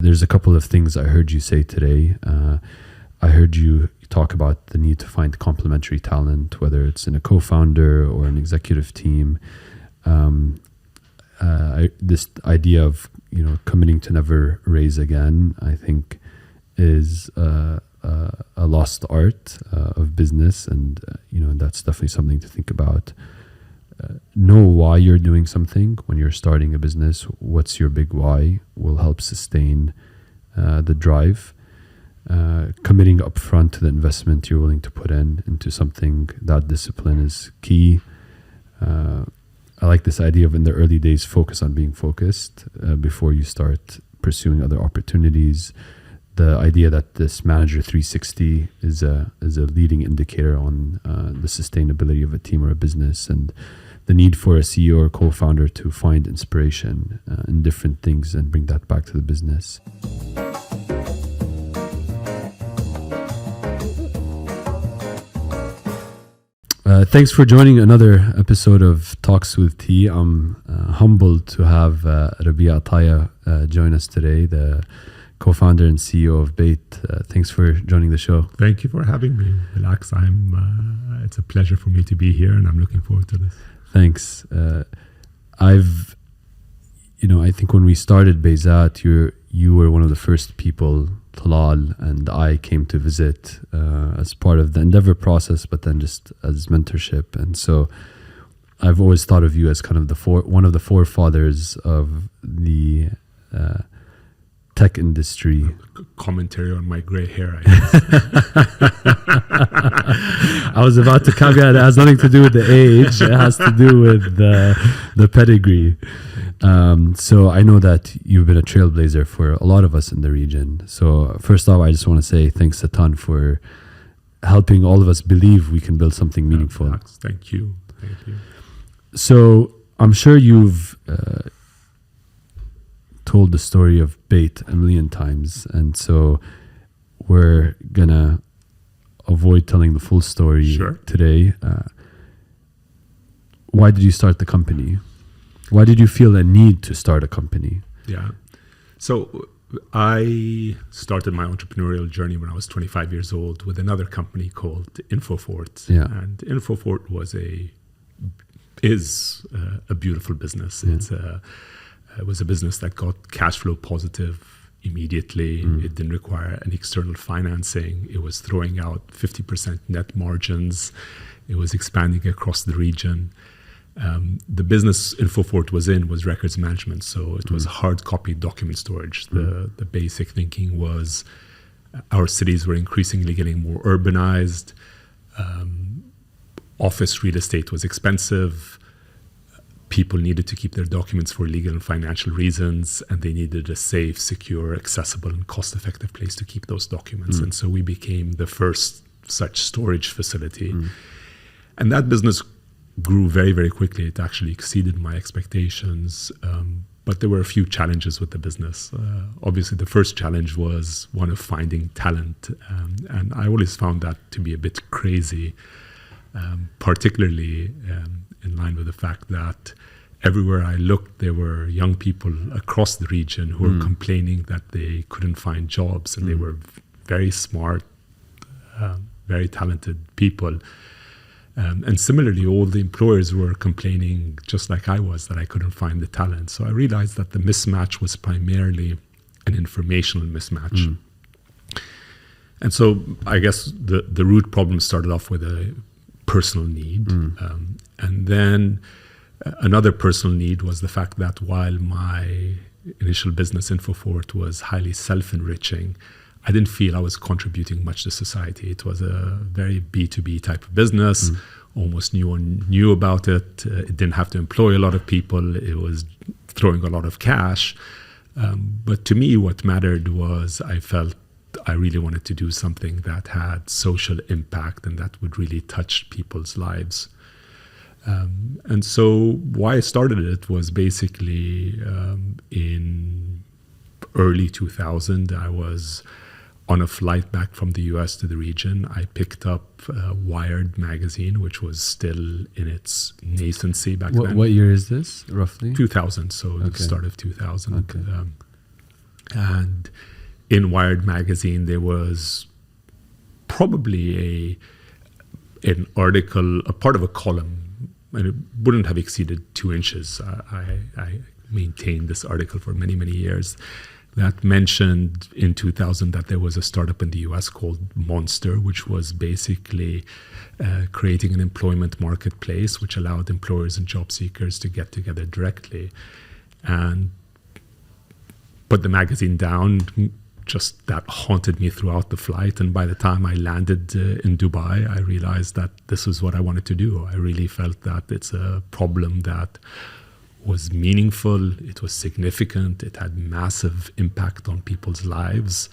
There's a couple of things I heard you say today. I heard you talk about the need to find complementary talent, whether it's in a co-founder or an executive team. This idea of committing to never raise again, I think, is a lost art of business, and that's definitely something to think about. Know why you're doing something when you're starting a business. What's your big why will help sustain the drive. Committing upfront to the investment you're willing to put into something. That discipline is key. I like this idea of, in the early days, focus on being focused before you start pursuing other opportunities. The idea that this manager 360 is a leading indicator on the sustainability of a team or a business, and the need for a CEO or co-founder to find inspiration in different things and bring that back to the business. Thanks for joining another episode of Talks with T. I'm humbled to have Rabea Ataya join us today, the co-founder and CEO of Bait. Thanks for joining the show. Thank you for having me. Relax. It's a pleasure for me to be here, and I'm looking forward to this. Thanks. I think when we started Bayzat, you were one of the first people Talal and I came to visit as part of the Endeavor process, but then just as mentorship. And so I've always thought of you as kind of one of the forefathers of the tech industry. Commentary on my gray hair, I guess. I was about to caveat, it has nothing to do with the age. It has to do with the pedigree. So I know that you've been a trailblazer for a lot of us in the region. So first off, I just want to say thanks a ton for helping all of us believe we can build something meaningful. Thank you. So I'm sure you've told the story of Bait a million times, and so we're gonna avoid telling the full story today. Why did you start the company? Why did you feel a need to start a company? Yeah. So I started my entrepreneurial journey when I was 25 years old with another company called InfoFort. Yeah. And InfoFort is a beautiful business. Yeah. It was a business that got cash flow positive immediately. It didn't require any external financing. It was throwing out 50% net margins. It was expanding across the region. The business InfoFort was records management, so it was hard copy document storage. The basic thinking was our cities were increasingly getting more urbanized. Office real estate was expensive. People needed to keep their documents for legal and financial reasons, and they needed a safe, secure, accessible, and cost-effective place to keep those documents. And so we became the first such storage facility. And that business grew very, very quickly. It actually exceeded my expectations, but there were a few challenges with the business. Obviously, the first challenge was one of finding talent, and I always found that to be a bit crazy, particularly in line with the fact that everywhere I looked, there were young people across the region who were complaining that they couldn't find jobs, and they were very smart, very talented people. And similarly, all the employers were complaining, just like I was, that I couldn't find the talent. So I realized that the mismatch was primarily an informational mismatch. And so I guess the root problem started off with a personal need. And then another personal need was the fact that while my initial business, InfoFort, was highly self-enriching, I didn't feel I was contributing much to society. It was a very B2B type of business. Almost no one knew about it. It didn't have to employ a lot of people. It was throwing a lot of cash. But to me, what mattered was I felt I really wanted to do something that had social impact and that would really touch people's lives. And so why I started it was basically in early 2000. I was on a flight back from the US to the region. I picked up Wired magazine, which was still in its nascency back then. What year is this, roughly? 2000, so the start of 2000. Okay. And in Wired magazine, there was probably an article, a part of a column, and it wouldn't have exceeded 2 inches. I maintained this article for many, many years that mentioned in 2000 that there was a startup in the US called Monster, which was basically creating an employment marketplace which allowed employers and job seekers to get together directly. And put the magazine down, just that haunted me throughout the flight. And by the time I landed in Dubai, I realized that this was what I wanted to do. I really felt that it's a problem that was meaningful, it was significant, it had massive impact on people's lives.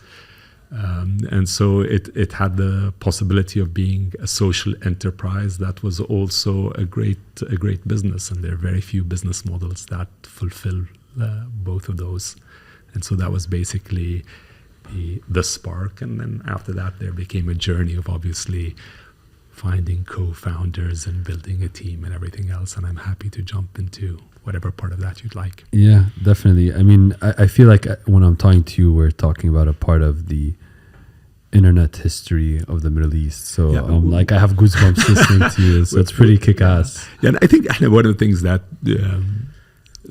And so it had the possibility of being a social enterprise that was also a great business. And there are very few business models that fulfill both of those. And so that was basically the spark. And then after that, there became a journey of obviously finding co-founders and building a team and everything else. And I'm happy to jump into whatever part of that you'd like. Yeah, definitely. I mean, I feel like when I'm talking to you, we're talking about a part of the internet history of the Middle East. So yeah, like I have goosebumps listening to you. So it's pretty kick-ass. Yeah, and I think one of the things that...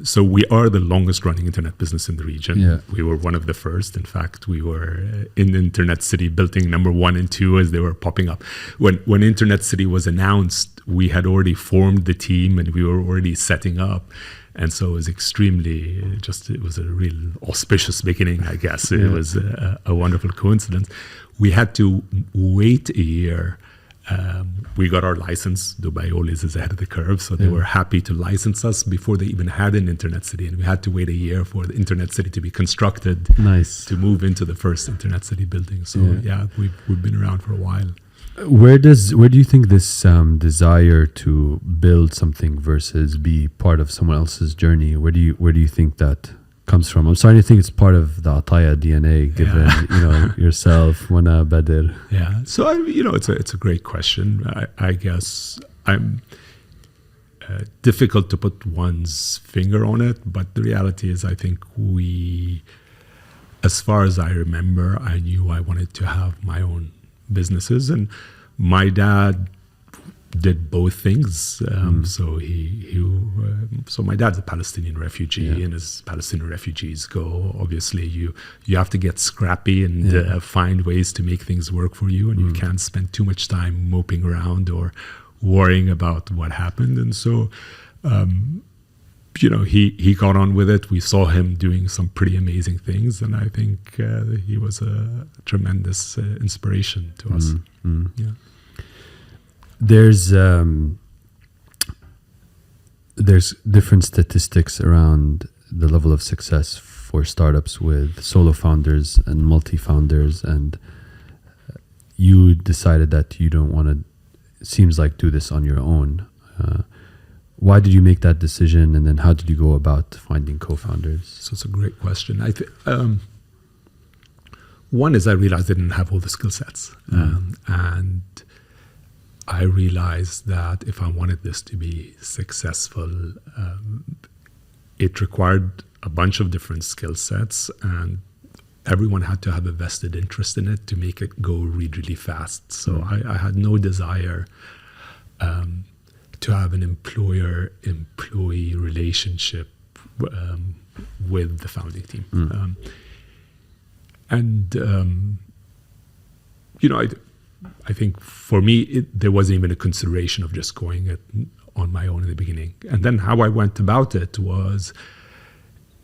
so we are the longest running internet business in the region. Yeah. We were one of the first. In fact, we were in the Internet City building number 1 and 2 as they were popping up. When Internet City was announced, we had already formed the team and we were already setting up. And so it was it was a real auspicious beginning, I guess. It was a wonderful coincidence. We had to wait a year. We got our license. Dubai always is ahead of the curve. So they were happy to license us before they even had an Internet City. And we had to wait a year for the Internet City to be constructed. Nice. To move into the first Internet City building. So we've been around for a while. Where do you think this desire to build something versus be part of someone else's journey, where do you think that comes from? I'm starting to think it's part of the Ataya DNA, given yourself, Wana, Badr. Yeah. So it's a great question. I guess I'm difficult to put one's finger on it, but the reality is, I think as far as I remember, I knew I wanted to have my own businesses, and my dad did both things. So my dad's a Palestinian refugee, and as Palestinian refugees go, obviously you have to get scrappy and find ways to make things work for you, and you can't spend too much time moping around or worrying about what happened. And so he got on with it. We saw him doing some pretty amazing things, and I think he was a tremendous inspiration to us. Yeah. There's different statistics around the level of success for startups with solo founders and multi-founders, and you decided that you don't want to, it seems like, do this on your own. Why did you make that decision, and then how did you go about finding co-founders? So it's a great question. I think one is I realized I didn't have all the skill sets, and I realized that if I wanted this to be successful, it required a bunch of different skill sets, and everyone had to have a vested interest in it to make it go really, really fast. So I had no desire to have an employer-employee relationship with the founding team. I think for me, there wasn't even a consideration of just going it on my own in the beginning. And then how I went about it was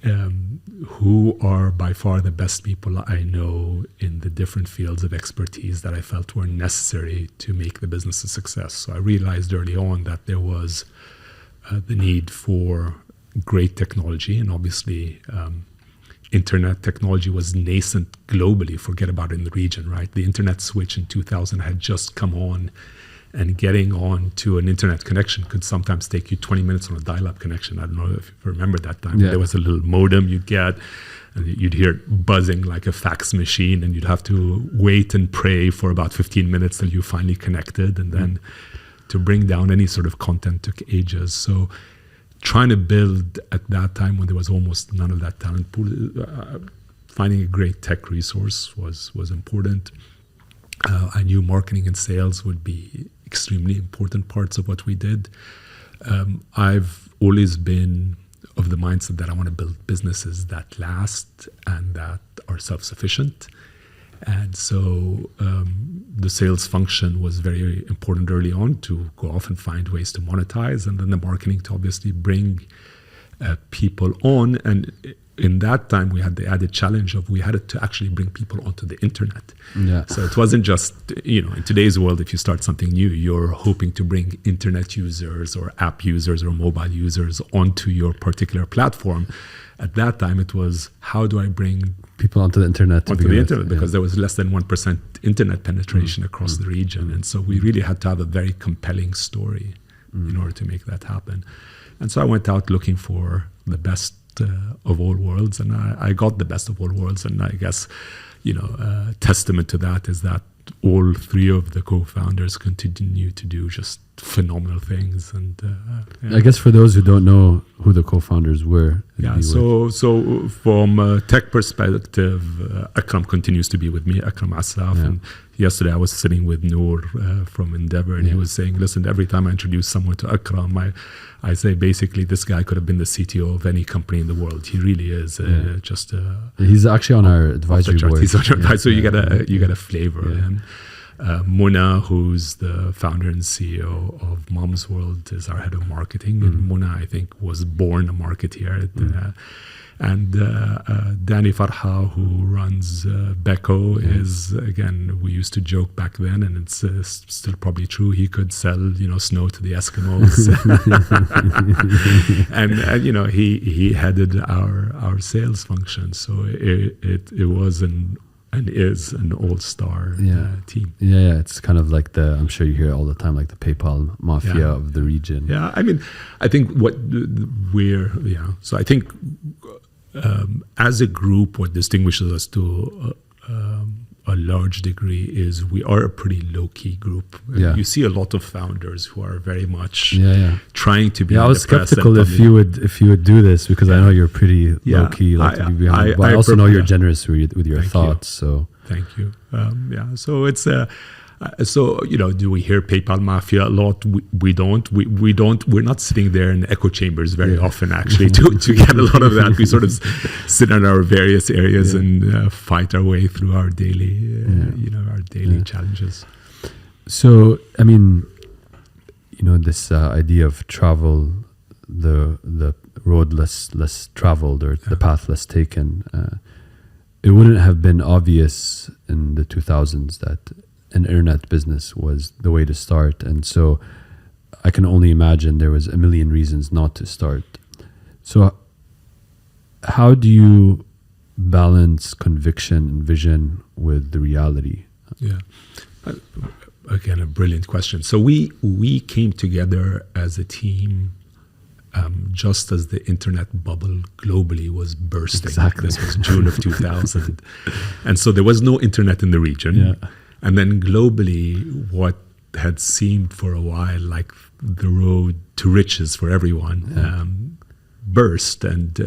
who are by far the best people I know in the different fields of expertise that I felt were necessary to make the business a success. So I realized early on that there was the need for great technology, and obviously internet technology was nascent globally, forget about it in the region, right? The internet switch in 2000 had just come on, and getting on to an internet connection could sometimes take you 20 minutes on a dial-up connection. I don't know if you remember that time. There was a little modem you'd get, and you'd hear it buzzing like a fax machine, and you'd have to wait and pray for about 15 minutes till you finally connected, and then to bring down any sort of content took ages. So trying to build at that time when there was almost none of that talent pool, finding a great tech resource was important. I knew marketing and sales would be extremely important parts of what we did. I've always been of the mindset that I want to build businesses that last and that are self-sufficient. And so the sales function was very important early on to go off and find ways to monetize, and then the marketing to obviously bring people on. And in that time, we had the added challenge of we had to actually bring people onto the internet. Yeah. So it wasn't just, in today's world, if you start something new, you're hoping to bring internet users or app users or mobile users onto your particular platform. At that time, it was, how do I bring people onto the internet? Because there was less than 1% internet penetration across the region. And so we really had to have a very compelling story in order to make that happen. And so I went out looking for the best of all worlds, and I got the best of all worlds. And I guess, testament to that is that all three of the co-founders continue to do just phenomenal things. And I guess for those who don't know who the co-founders were. So from a tech perspective, Akram continues to be with me, Akram Asaf. Yeah. And yesterday I was sitting with Noor from Endeavor, and he was saying, listen, every time I introduce someone to Akram, I say basically this guy could have been the CTO of any company in the world. He really is he's actually on our advisory board. He's on our advisory, so you get a flavor of him. Mona, who's the founder and CEO of Mom's World, is our head of marketing. And Mona, I think, was born a marketeer. And Danny Farha, who runs Beko, is, again, we used to joke back then, and it's still probably true, he could sell, snow to the Eskimos. and he headed our sales function. So it was and is an all-star team. Yeah, it's kind of like I'm sure you hear it all the time, like the PayPal mafia of the region. Yeah, I mean, I think so I think as a group, what distinguishes us to a large degree is we are a pretty low-key group. Yeah. You see a lot of founders who are very much trying to be. Yeah, I was skeptical if you would do this, because I know you're pretty low-key, like to be behind. But I also know you're generous with your thoughts. So thank you. So it's do we hear PayPal mafia a lot? We don't. We're not sitting there in echo chambers very often, actually, to get a lot of that. We sort of sit in our various areas and fight our way through our daily, challenges. So, I mean, this idea of travel, the road less traveled, or the path less taken, it wouldn't have been obvious in the 2000s that an internet business was the way to start. And so I can only imagine there was a million reasons not to start. So how do you balance conviction and vision with the reality? Yeah. Again, a brilliant question. So we came together as a team just as the internet bubble globally was bursting. Exactly. This was June of 2000. And so there was no internet in the region. Yeah. And then globally, what had seemed for a while like the road to riches for everyone burst. And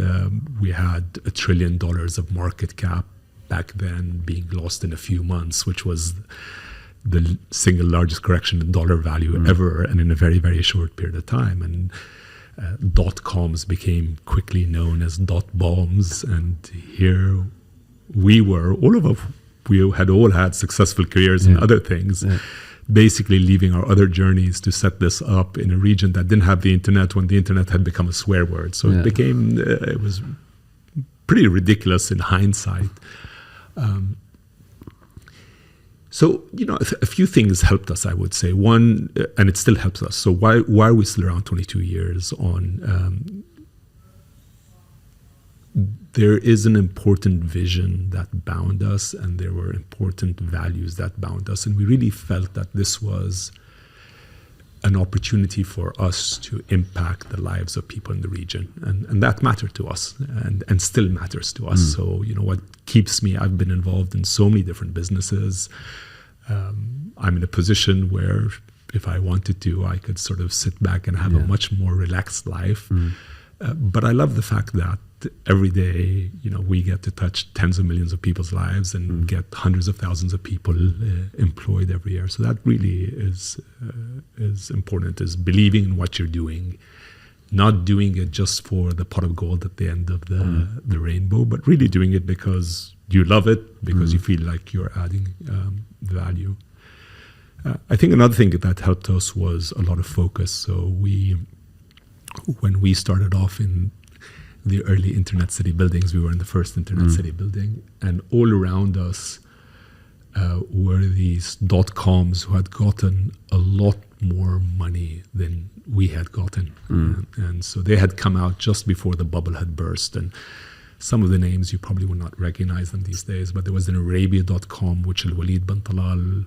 we had $1 trillion of market cap back then being lost in a few months, which was the single largest correction in dollar value ever, and in a very, very short period of time. And dot-coms became quickly known as dot-bombs. And here we were, we had all had successful careers in other things, basically leaving our other journeys to set this up in a region that didn't have the internet when the internet had become a swear word. So it was pretty ridiculous in hindsight. So, a few things helped us, I would say. One, and it still helps us. So why are we still around 22 years on? There is an important vision that bound us, and there were important values that bound us. And we really felt that this was an opportunity for us to impact the lives of people in the region. And that mattered to us and still matters to us. So, what keeps me, I've been involved in so many different businesses. I'm in a position where if I wanted to, I could sort of sit back and have a much more relaxed life. But I love the fact that every day, we get to touch tens of millions of people's lives and get hundreds of thousands of people employed every year. So that really is important, is believing in what you're doing, not doing it just for the pot of gold at the end of the rainbow, but really doing it because you love it, because you feel like you're adding value. I think another thing that helped us was a lot of focus. So when we started off in the early Internet City buildings, we were in the first Internet City building, and all around us were these .coms who had gotten a lot more money than we had gotten. And so they had come out just before the bubble had burst. And some of the names, you probably would not recognize them these days, but there was an Rabea.com, which Al-Walid bin Talal,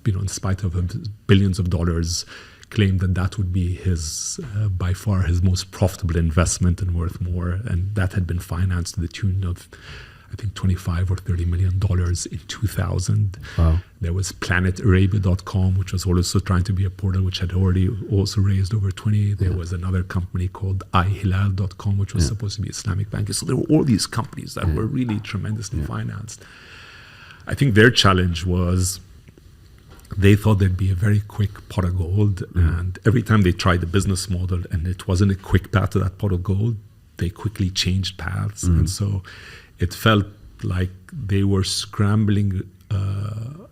in spite of billions of dollars, claimed that would be his, by far, his most profitable investment and worth more. And that had been financed to the tune of, I think, $25 or $30 million in 2000. Wow. There was PlanetArabia.com, which was also trying to be a portal, which had already also raised over 20. There was another company called iHilal.com, which was supposed to be Islamic banking. So there were all these companies that were really tremendously financed. I think their challenge was they thought there'd be a very quick pot of gold. And every time they tried the business model and it wasn't a quick path to that pot of gold, they quickly changed paths. And so it felt like they were scrambling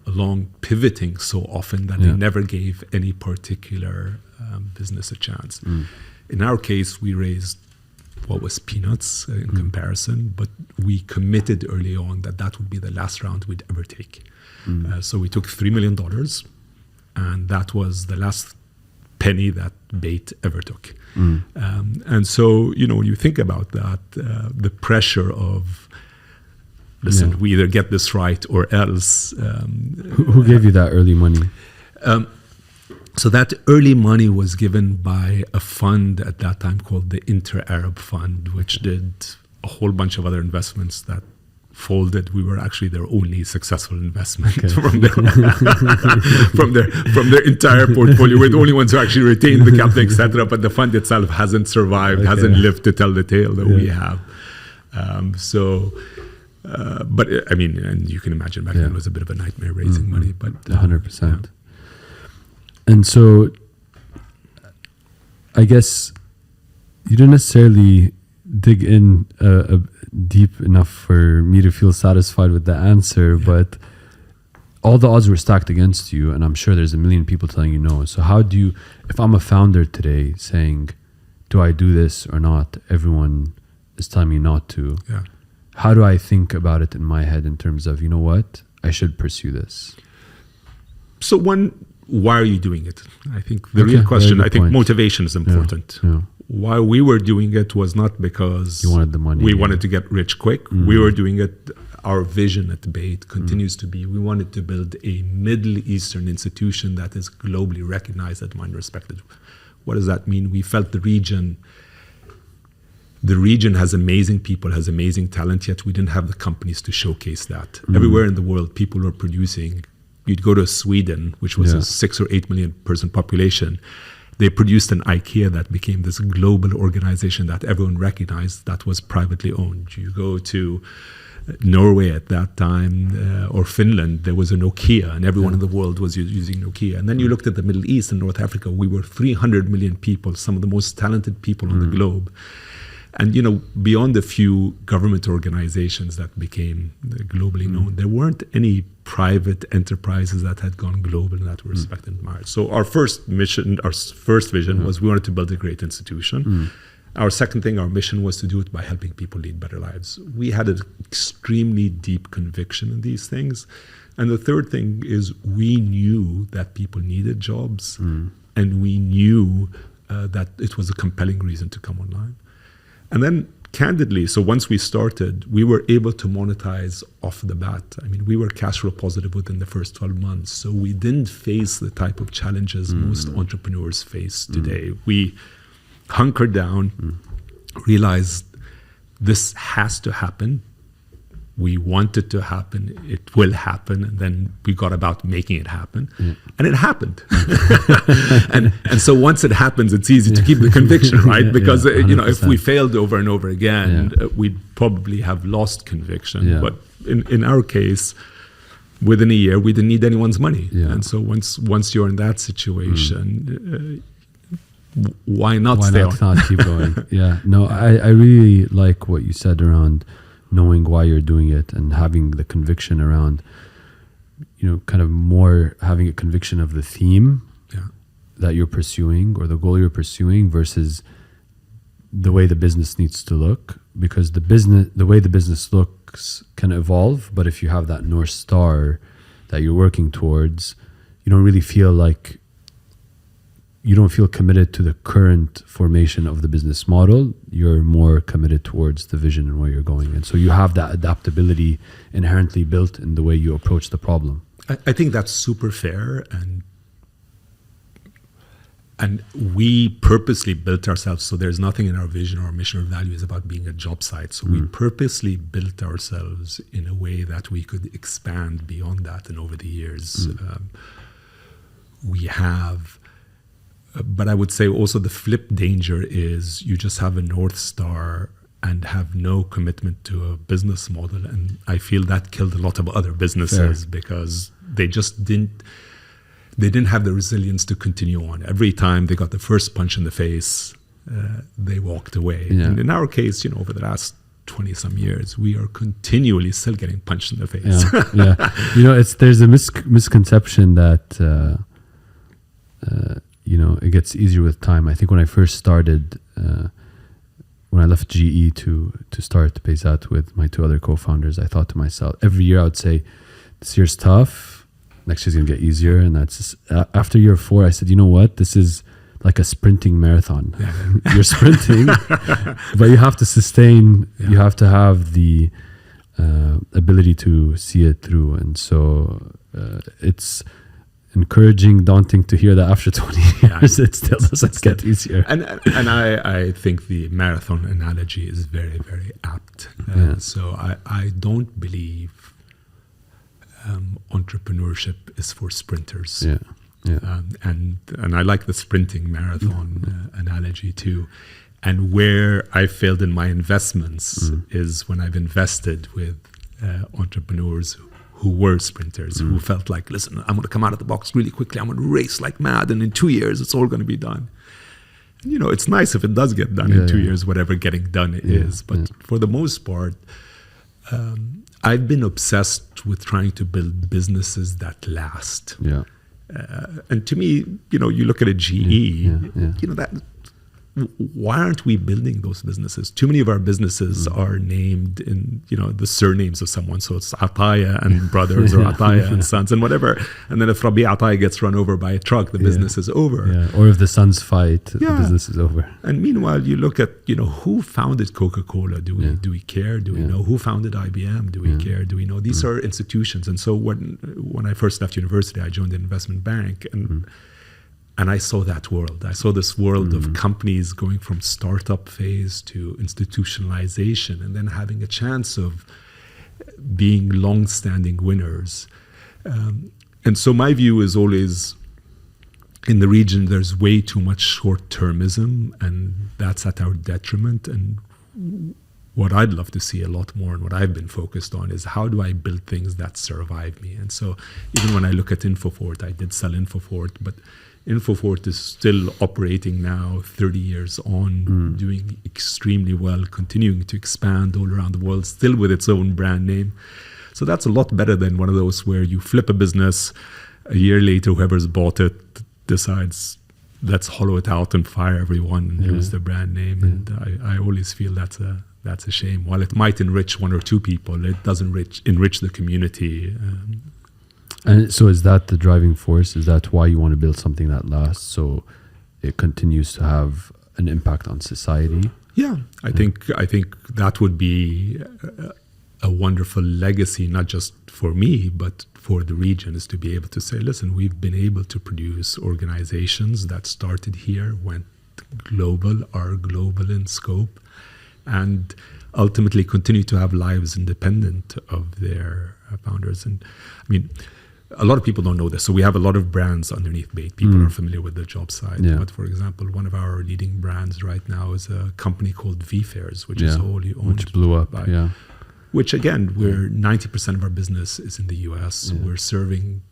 along, pivoting so often that they never gave any particular business a chance. In our case, we raised what was peanuts in comparison, but we committed early on that would be the last round we'd ever take. So we took $3 million, and that was the last penny that Bait ever took. And so, when you think about that, the pressure of, listen, we either get this right or else. Who gave you that early money? So that early money was given by a fund at that time called the Inter-Arab Fund, which did a whole bunch of other investments that folded. We were actually their only successful investment from their entire portfolio. We're the only ones who actually retained the capital, etc. But the fund itself hasn't survived, hasn't lived to tell the tale that we have. But I mean, and you can imagine back then it was a bit of a nightmare raising money. But 100%. And so, I guess you didn't necessarily dig in deep enough for me to feel satisfied with the answer, but all the odds were stacked against you, and I'm sure there's a million people telling you no. So how do you, if I'm a founder today saying, do I do this or not? Everyone is telling me not to. How do I think about it in my head in terms of, what, I should pursue this? So why are you doing it? I think the real question, I think motivation is important. Why we were doing it was not because you wanted the money. We wanted to get rich quick. We were doing it, our vision at Bait continues to be, we wanted to build a Middle Eastern institution that is globally recognized, admired, and respected. What does that mean? We felt the region has amazing people, has amazing talent, yet we didn't have the companies to showcase that. Everywhere in the world, people were producing. You'd go to Sweden, which was a 6 or 8 million person population. They produced an IKEA that became this global organization that everyone recognized that was privately owned. You go to Norway at that time, or Finland, there was a Nokia, and everyone in the world was using Nokia. And then you looked at the Middle East and North Africa, we were 300 million people, some of the most talented people on the globe. And, beyond a few government organizations that became globally known, there weren't any private enterprises that had gone global and that were respected and admired. So our first vision was we wanted to build a great institution. Our second thing, our mission was to do it by helping people lead better lives. We had an extremely deep conviction in these things. And the third thing is we knew that people needed jobs, and we knew that it was a compelling reason to come online. And then, candidly, so once we started, we were able to monetize off the bat. I mean, we were cash flow positive within the first 12 months. So we didn't face the type of challenges most entrepreneurs face today. We hunkered down, realized this has to happen. we want it to happen, it will happen, and then we got about making it happen, and it happened. and so once it happens, it's easy to keep the conviction, right? Because if we failed over and over again, we'd probably have lost conviction. But in our case, within a year, we didn't need anyone's money, and so once you're in that situation, why not stay on? Not keep going? I really like what you said around knowing why you're doing it and having the conviction around, kind of more having a conviction of the theme that you're pursuing or the goal you're pursuing versus the way the business needs to look, because the way the business looks can evolve, but if you have that North Star that you're working towards, you don't really feel like you don't feel committed to the current formation of the business model. You're more committed towards the vision and where you're going. And so you have that adaptability inherently built in the way you approach the problem. I think that's super fair. And we purposely built ourselves. So there's nothing in our vision or mission or values about being a job site. So we purposely built ourselves in a way that we could expand beyond that. And over the years, we have... But I would say also the flip danger is you just have a North Star and have no commitment to a business model. And I feel that killed a lot of other businesses because they just didn't have the resilience to continue on. Every time they got the first punch in the face, they walked away. And in our case, over the last 20 some years, we are continually still getting punched in the face. There's a misconception that, it gets easier with time. I think when I first started, when I left GE to start Paysat with my two other co-founders, I thought to myself, every year I would say, this year's tough, next year's going to get easier. And that's after year 4, I said, you know what? This is like a sprinting marathon. You're sprinting, but you have to sustain, you have to have the ability to see it through. And so it's encouraging, daunting to hear that after 20 years, it still doesn't get easier. And I think the marathon analogy is very, very apt. So I don't believe entrepreneurship is for sprinters. And I like the sprinting marathon analogy too. And where I failed in my investments is when I've invested with entrepreneurs who were sprinters, who felt like, listen, I'm going to come out of the box really quickly. I'm going to race like mad. And in 2 years, it's all going to be done. And, it's nice if it does get done in 2 years, whatever getting done is. But for the most part, I've been obsessed with trying to build businesses that last. And to me, you look at a GE, why aren't we building those businesses? Too many of our businesses are named in, the surnames of someone. So it's Ataya and brothers or Ataya and sons and whatever. And then if Rabea Ataya gets run over by a truck, the business is over. Or if the sons fight, the business is over. And meanwhile, you look at, who founded Coca-Cola? Do we care? Do we know? Who founded IBM? Do we care? Do we know? These are institutions. And so when I first left university, I joined an investment bank and I saw that world. I saw this world of companies going from startup phase to institutionalization and then having a chance of being long-standing winners. And so my view is always, in the region, there's way too much short-termism, and that's at our detriment. And what I'd love to see a lot more, and what I've been focused on, is how do I build things that survive me? And so even when I look at InfoFort, I did sell InfoFort, but InfoFort is still operating now 30 years on, doing extremely well, continuing to expand all around the world, still with its own brand name. So that's a lot better than one of those where you flip a business, a year later, whoever's bought it decides, let's hollow it out and fire everyone and lose the brand name. And I always feel that's a shame. While it might enrich one or two people, it doesn't enrich the community. And so is that the driving force? Is that why you want to build something that lasts, so it continues to have an impact on society? Yeah, I think that would be a wonderful legacy, not just for me, but for the region, is to be able to say, listen, we've been able to produce organizations that started here, went global, are global in scope, and ultimately continue to have lives independent of their founders. And I mean, a lot of people don't know this. So we have a lot of brands underneath Bait. People are familiar with the job site. Yeah. But for example, one of our leading brands right now is a company called VFairs, which is wholly owned. Which blew up, by, which again, where 90% of our business is in the US. We're serving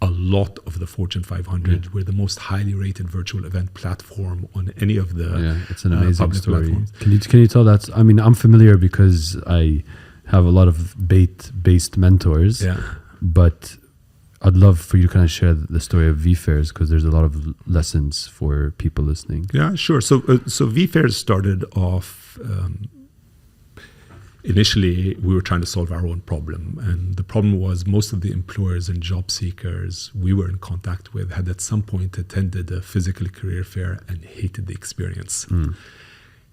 a lot of the Fortune 500. We're the most highly rated virtual event platform on any of the it's an amazing public story. platforms. Can you tell that? I mean, I'm familiar because I have a lot of Bait-based mentors. Yeah. But I'd love for you to kind of share the story of VFairs, because there's a lot of lessons for people listening. Yeah, sure. So VFairs started off. Initially, we were trying to solve our own problem. And the problem was most of the employers and job seekers we were in contact with had at some point attended a physical career fair and hated the experience.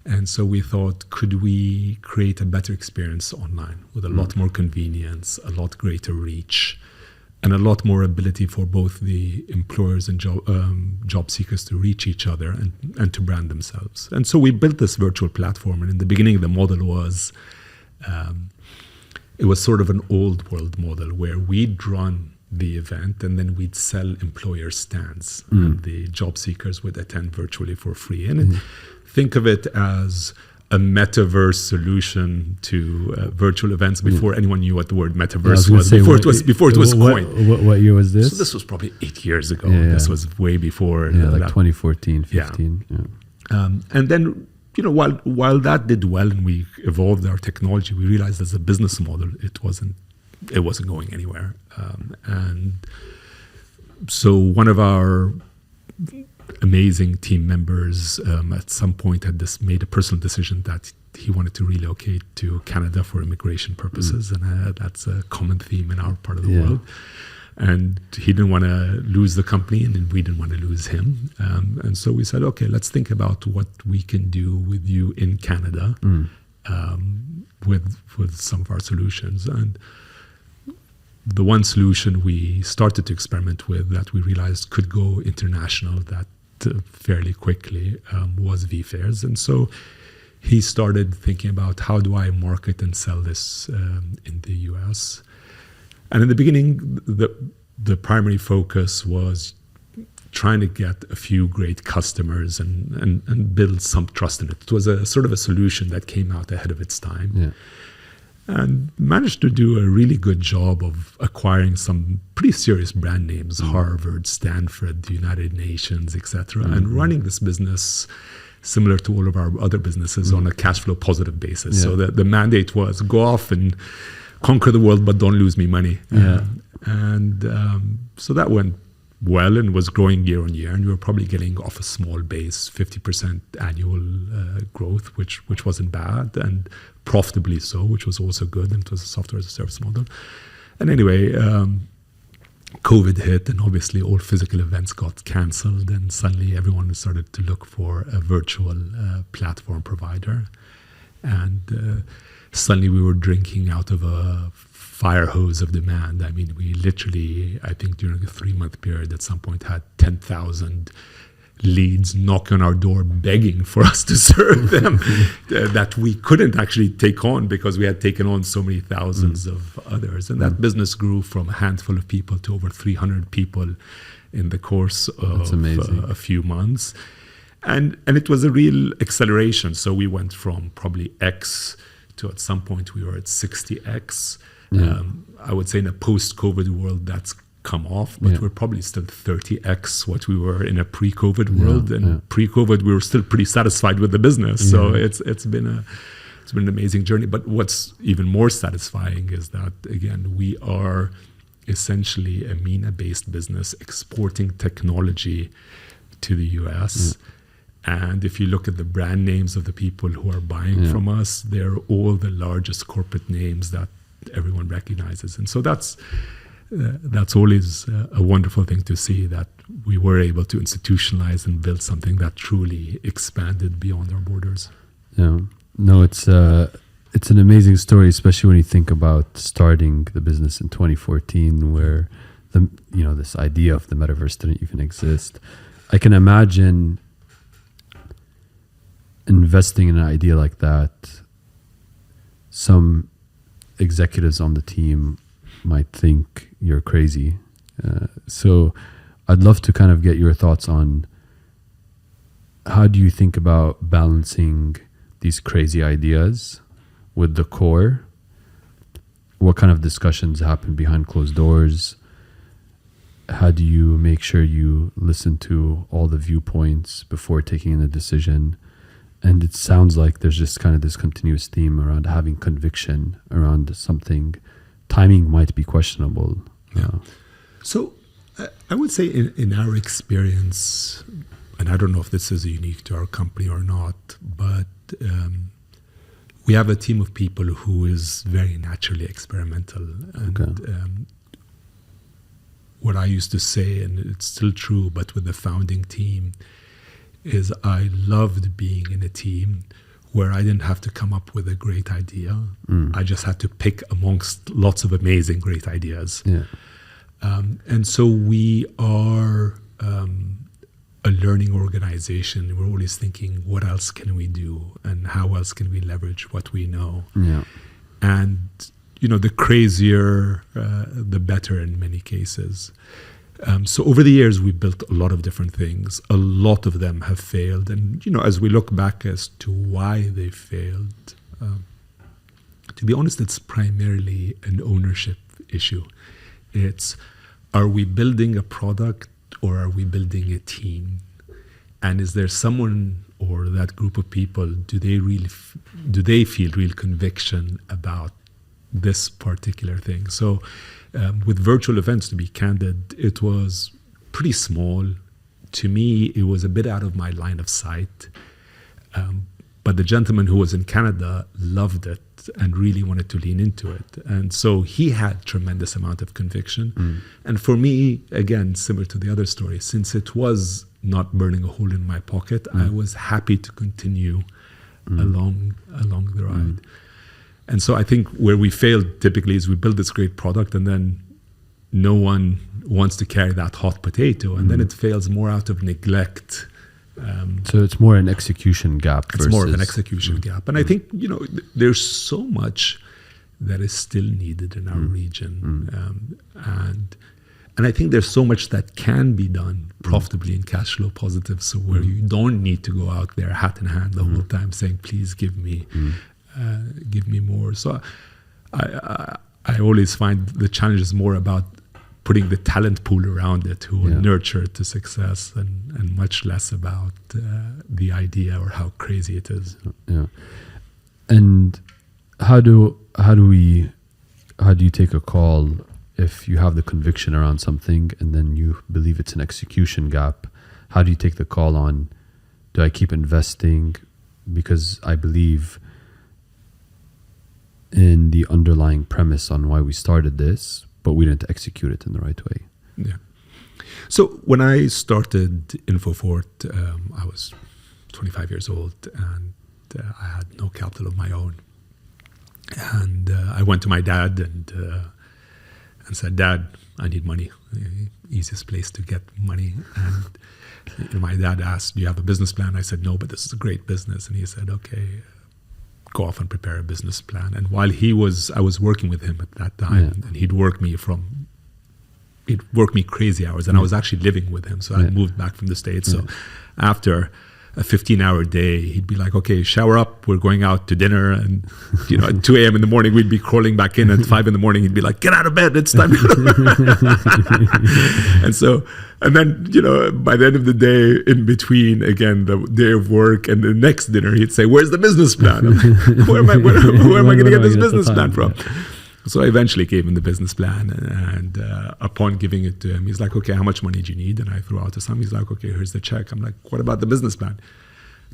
And so we thought, could we create a better experience online with a lot more convenience, a lot greater reach, and a lot more ability for both the employers and job seekers to reach each other and to brand themselves. And so we built this virtual platform. And in the beginning, the model was, it was sort of an old world model where we'd run the event and then we'd sell employer stands and the job seekers would attend virtually for free. And think of it as a metaverse solution to virtual events before anyone knew what the word metaverse was. Before it was coined. What year was this? So this was probably 8 years ago. This was way before. Like 2014, 15. And then, while that did well and we evolved our technology, we realized as a business model, it wasn't going anywhere. And so one of our amazing team members at some point had made a personal decision that he wanted to relocate to Canada for immigration purposes. And that's a common theme in our part of the world. And he didn't want to lose the company, and we didn't want to lose him. And so we said, okay, let's think about what we can do with you in Canada with some of our solutions. And the one solution we started to experiment with that we realized could go international that fairly quickly was VFairs. And so he started thinking about, how do I market and sell this in the US? And in the beginning, the primary focus was trying to get a few great customers and build some trust in it. It was a sort of a solution that came out ahead of its time. And managed to do a really good job of acquiring some pretty serious brand names, Harvard, Stanford, the United Nations, etc., and running this business similar to all of our other businesses on a cash flow positive basis. So the mandate was go off and conquer the world, but don't lose me money. So that went well and was growing year on year, and we were probably getting off a small base, 50% annual growth, which wasn't bad, and profitably so, which was also good, and it was a software as a service model. And anyway, COVID hit, and obviously all physical events got canceled, and suddenly everyone started to look for a virtual platform provider. And suddenly we were drinking out of a fire hose of demand. I mean, we literally, I think during a 3-month period at some point had 10,000 leads knock on our door begging for us to serve them that we couldn't actually take on because we had taken on so many thousands of others. And that business grew from a handful of people to over 300 people in the course of a few months. And it was a real acceleration. So we went from probably X to at some point we were at 60X. I would say in a post-COVID world that's come off, but we're probably still 30X what we were in a pre-COVID world. And pre-COVID we were still pretty satisfied with the business. So it's been an amazing journey. But what's even more satisfying is that, again, we are essentially a MENA-based business exporting technology to the US. And if you look at the brand names of the people who are buying from us, they're all the largest corporate names that everyone recognizes. And so that's always a wonderful thing to see, that we were able to institutionalize and build something that truly expanded beyond our borders. Yeah, no, it's an amazing story, especially when you think about starting the business in 2014, where this idea of the metaverse didn't even exist. I can imagine investing in an idea like that some executives on the team might think you're crazy. So I'd love to kind of get your thoughts on how do you think about balancing these crazy ideas with the core? What kind of discussions happen behind closed doors? How do you make sure you listen to all the viewpoints before taking a decision? And it sounds like there's just kind of this continuous theme around having conviction around something. Timing might be questionable. Yeah. So I would say in our experience, and I don't know if this is unique to our company or not, but we have a team of people who is very naturally experimental. And what I used to say, and it's still true, but with the founding team, is I loved being in a team where I didn't have to come up with a great idea. I just had to pick amongst lots of amazing great ideas. Yeah. And so we are a learning organization. We're always thinking, what else can we do? And how else can we leverage what we know? Yeah. And, the crazier, the better in many cases. So over the years, we built a lot of different things. A lot of them have failed. And, as we look back as to why they failed, to be honest, it's primarily an ownership issue. It's, are we building a product or are we building a team? And is there someone or that group of people, do they feel real conviction about this particular thing? So with virtual events, to be candid, it was pretty small. To me, it was a bit out of my line of sight. But the gentleman who was in Canada loved it and really wanted to lean into it. And so he had tremendous amount of conviction. And for me, again, similar to the other story, since it was not burning a hole in my pocket, I was happy to continue along the ride. And so I think where we failed typically is we build this great product and then no one wants to carry that hot potato. And then it fails more out of neglect. So it's more an execution gap. It's more of an execution gap. And I think, there's so much that is still needed in our region. And I think there's so much that can be done profitably and cash flow positive. So where you don't need to go out there hat in hand the whole time saying, please give me more. So I always find the challenge is more about putting the talent pool around it who will nurture it to success and much less about the idea or how crazy it is. Yeah. And how do you take a call if you have the conviction around something and then you believe it's an execution gap? How do you take the call on, do I keep investing because I believe in the underlying premise on why we started this, but we didn't execute it in the right way? Yeah. So when I started InfoFort, I was 25 years old and I had no capital of my own. And I went to my dad and said, Dad, I need money. Easiest place to get money. And my dad asked, do you have a business plan? I said, no, but this is a great business. And he said, okay, go off and prepare a business plan. And while I was working with him at that time, and he'd work me crazy hours, and I was actually living with him. So I moved back from the States. So after a 15-hour day, he'd be like, okay, shower up, we're going out to dinner. And, at 2 a.m. in the morning, we'd be crawling back in. At 5 in the morning, he'd be like, get out of bed, it's time. And then, by the end of the day, in between, again, the day of work and the next dinner, he'd say, where's the business plan? I'm like, who am I going to get this business plan from? So I eventually gave him the business plan, and upon giving it to him, he's like, okay, how much money do you need? And I threw out a sum. He's like, okay, here's the check. I'm like, what about the business plan?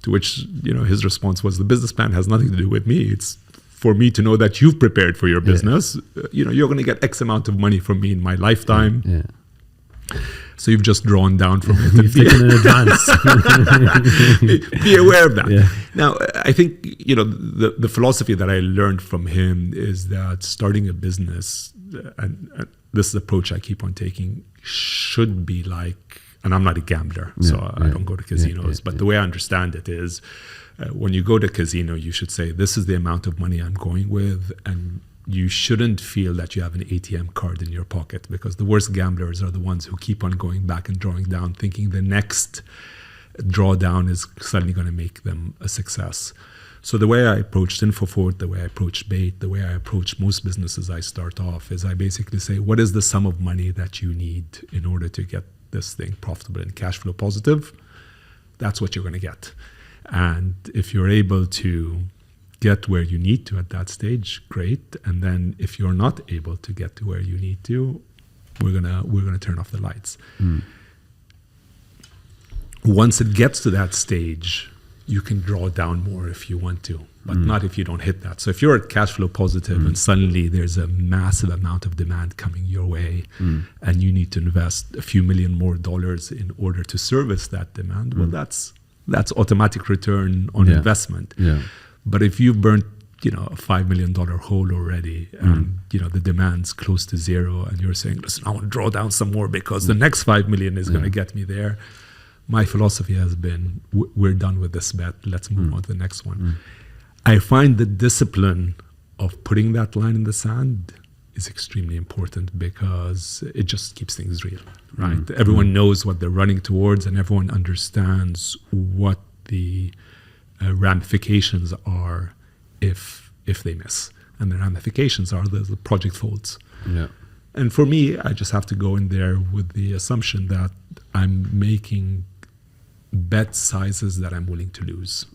To which, his response was, the business plan has nothing to do with me. It's for me to know that you've prepared for your business. You're going to get X amount of money from me in my lifetime. So you've just drawn down from it. You've taken in advance. Be aware of that. Yeah. Now, I think, the philosophy that I learned from him is that starting a business, and this approach I keep on taking, should be like and I'm not a gambler, so I don't go to casinos. But the way I understand it is, when you go to a casino, you should say, this is the amount of money I'm going with, and you shouldn't feel that you have an ATM card in your pocket, because the worst gamblers are the ones who keep on going back and drawing down, thinking the next drawdown is suddenly going to make them a success. So the way I approached InfoFort, the way I approached Bait, the way I approach most businesses I start off is I basically say, what is the sum of money that you need in order to get this thing profitable and cash flow positive? That's what you're going to get. And if you're able to get where you need to at that stage, great. And then if you're not able to get to where you need to, we're gonna turn off the lights. Once it gets to that stage, you can draw down more if you want to, but not if you don't hit that. So if you're at cash flow positive and suddenly there's a massive amount of demand coming your way and you need to invest a few $million more in order to service that demand, well, that's automatic return on investment. Yeah. But if you've burnt, a $5 million hole already, and the demand's close to zero, and you're saying, listen, I want to draw down some more because the next $5 million is going to get me there. My philosophy has been, we're done with this bet. Let's move on to the next one. I find the discipline of putting that line in the sand is extremely important, because it just keeps things real, right? Everyone knows what they're running towards, and everyone understands what the ramifications are if they miss. And the ramifications are the project folds. Yeah. And for me, I just have to go in there with the assumption that I'm making bet sizes that I'm willing to lose.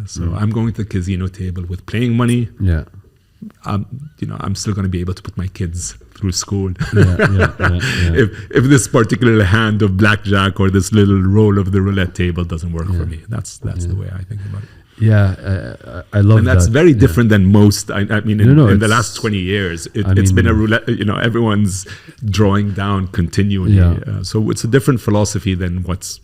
So I'm going to the casino table with playing money. Yeah. I'm still going to be able to put my kids through school. If this particular hand of blackjack or this little roll of the roulette table doesn't work for me, that's the way I think about it. Yeah, I love that. And that's very different than most. I mean, in the last 20 years, it's been a roulette. Everyone's drawing down continually. So it's a different philosophy than what's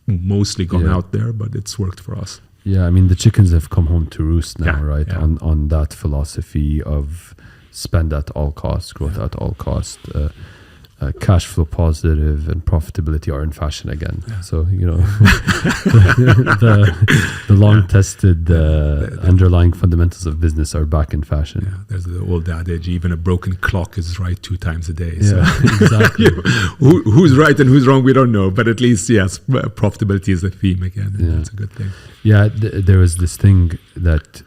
mostly gone out there, but it's worked for us. Yeah, I mean, the chickens have come home to roost now, right? Yeah. On that philosophy of spend at all costs, growth at all costs. Cash flow positive and profitability are in fashion again. Yeah. So, the long-tested underlying fundamentals of business are back in fashion. Yeah, there's the old adage, even a broken clock is right 2 times a day. Yeah, so, exactly. Who's right and who's wrong, we don't know. But at least, yes, profitability is a theme again. And that's a good thing. Yeah, there was this thing that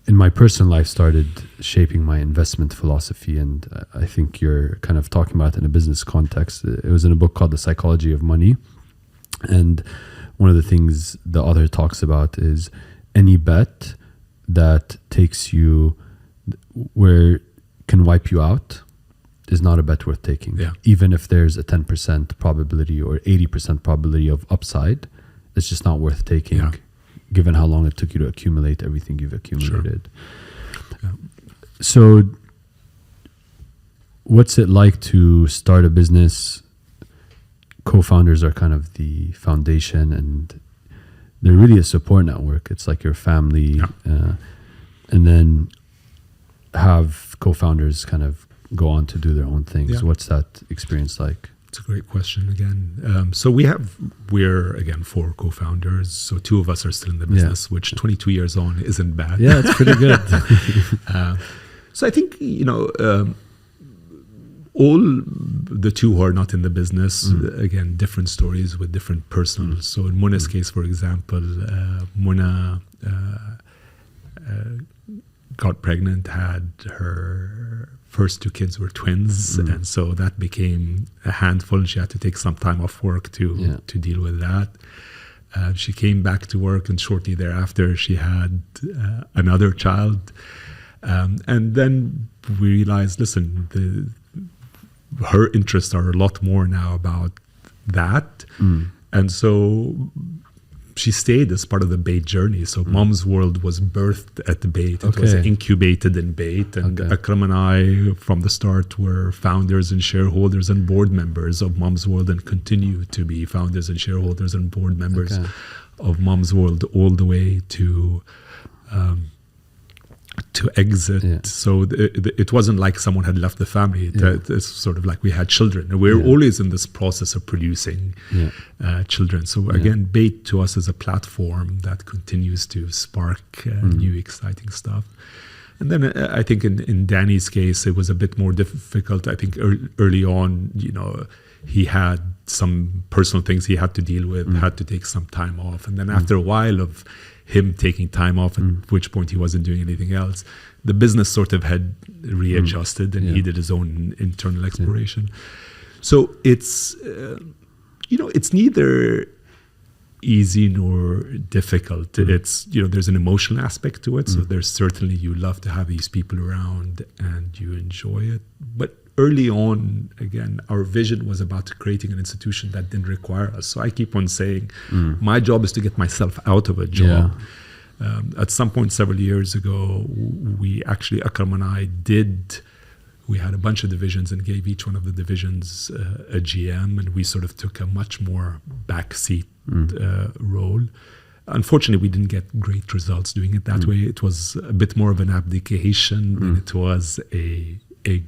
in my personal life started shaping my investment philosophy, and I think you're kind of talking about it in a business context. It was in a book called The Psychology of Money, and one of the things the author talks about is any bet that takes you where can wipe you out is not a bet worth taking. Yeah. Even if there's a 10% probability or 80% probability of upside, it's just not worth taking. Yeah. Given how long it took you to accumulate everything you've accumulated. Sure. Yeah. So what's it like to start a business? Co-founders are kind of the foundation, and they're really a support network. It's like your family. Yeah. And then have co-founders kind of go on to do their own things. Yeah. What's that experience like? It's a great question again. So we're again 4 co-founders. So 2 of us are still in the business, which 22 years on isn't bad. Yeah, it's pretty good. So I think, all the 2 who are not in the business, again, different stories with different personal. So in Muna's case, for example, Muna got pregnant, had her first 2 kids were twins, and so that became a handful. She had to take some time off work to deal with that. She came back to work, and shortly thereafter she had another child. And then we realized, listen, her interests are a lot more now about that. And so she stayed as part of the Bait journey. So Mom's World was birthed at the Bait. It was incubated in Bait. And Akram and I, from the start, were founders and shareholders and board members of Mom's World, and continue to be founders and shareholders and board members of Mom's World all the way to to exit. Yeah. So it wasn't like someone had left the family. It's sort of like we had children. And we're Yeah. always in this process of producing children. So again, Bait to us is a platform that continues to spark new exciting stuff. And then I think in Danny's case, it was a bit more difficult. I think early on, he had some personal things he had to deal with, had to take some time off. And then after a while of him taking time off, at which point he wasn't doing anything else, the business sort of had readjusted and he did his own internal exploration. So it's, it's neither easy nor difficult. It's, there's an emotional aspect to it. So there's certainly, you love to have these people around and you enjoy it. But early on, again, our vision was about creating an institution that didn't require us. So I keep on saying, my job is to get myself out of a job. At some point several years ago, Akram and I we had a bunch of divisions and gave each one of the divisions a GM, and we sort of took a much more backseat role. Unfortunately, we didn't get great results doing it that way. It was a bit more of an abdication than it was a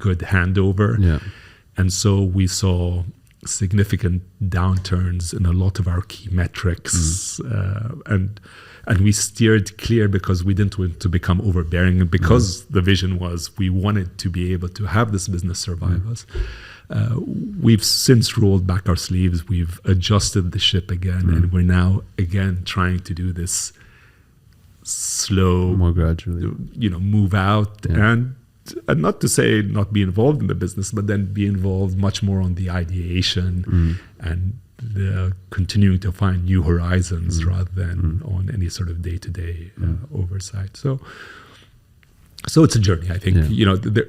good handover. And so we saw significant downturns in a lot of our key metrics. And we steered clear because we didn't want to become overbearing, and because the vision was we wanted to be able to have this business survive us. We've since rolled back our sleeves. We've adjusted the ship again, and we're now again trying to do this slow, more gradually, move out and not to say not be involved in the business, but then be involved much more on the ideation and the continuing to find new horizons rather than on any sort of day-to-day oversight. So it's a journey, I think.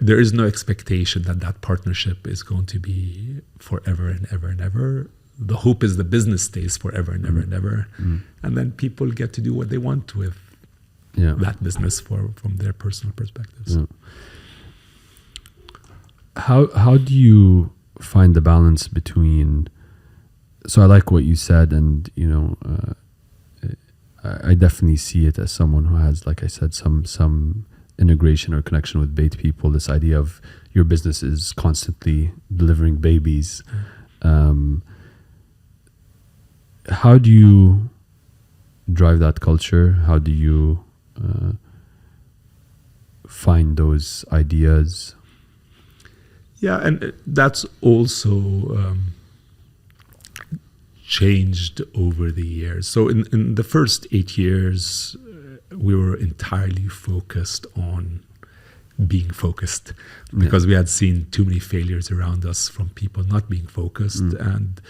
There is no expectation that partnership is going to be forever and ever and ever. The hope is the business stays forever and ever and ever. And then people get to do what they want with that business from their personal perspectives. How do you find the balance between? So I like what you said, and I definitely see it as someone who has, like I said, some integration or connection with Bait people. This idea of your business is constantly delivering babies. How do you drive that culture? How do you find those ideas? Yeah, and that's also changed over the years. So in the first 8 years, we were entirely focused on being focused because we had seen too many failures around us from people not being focused. And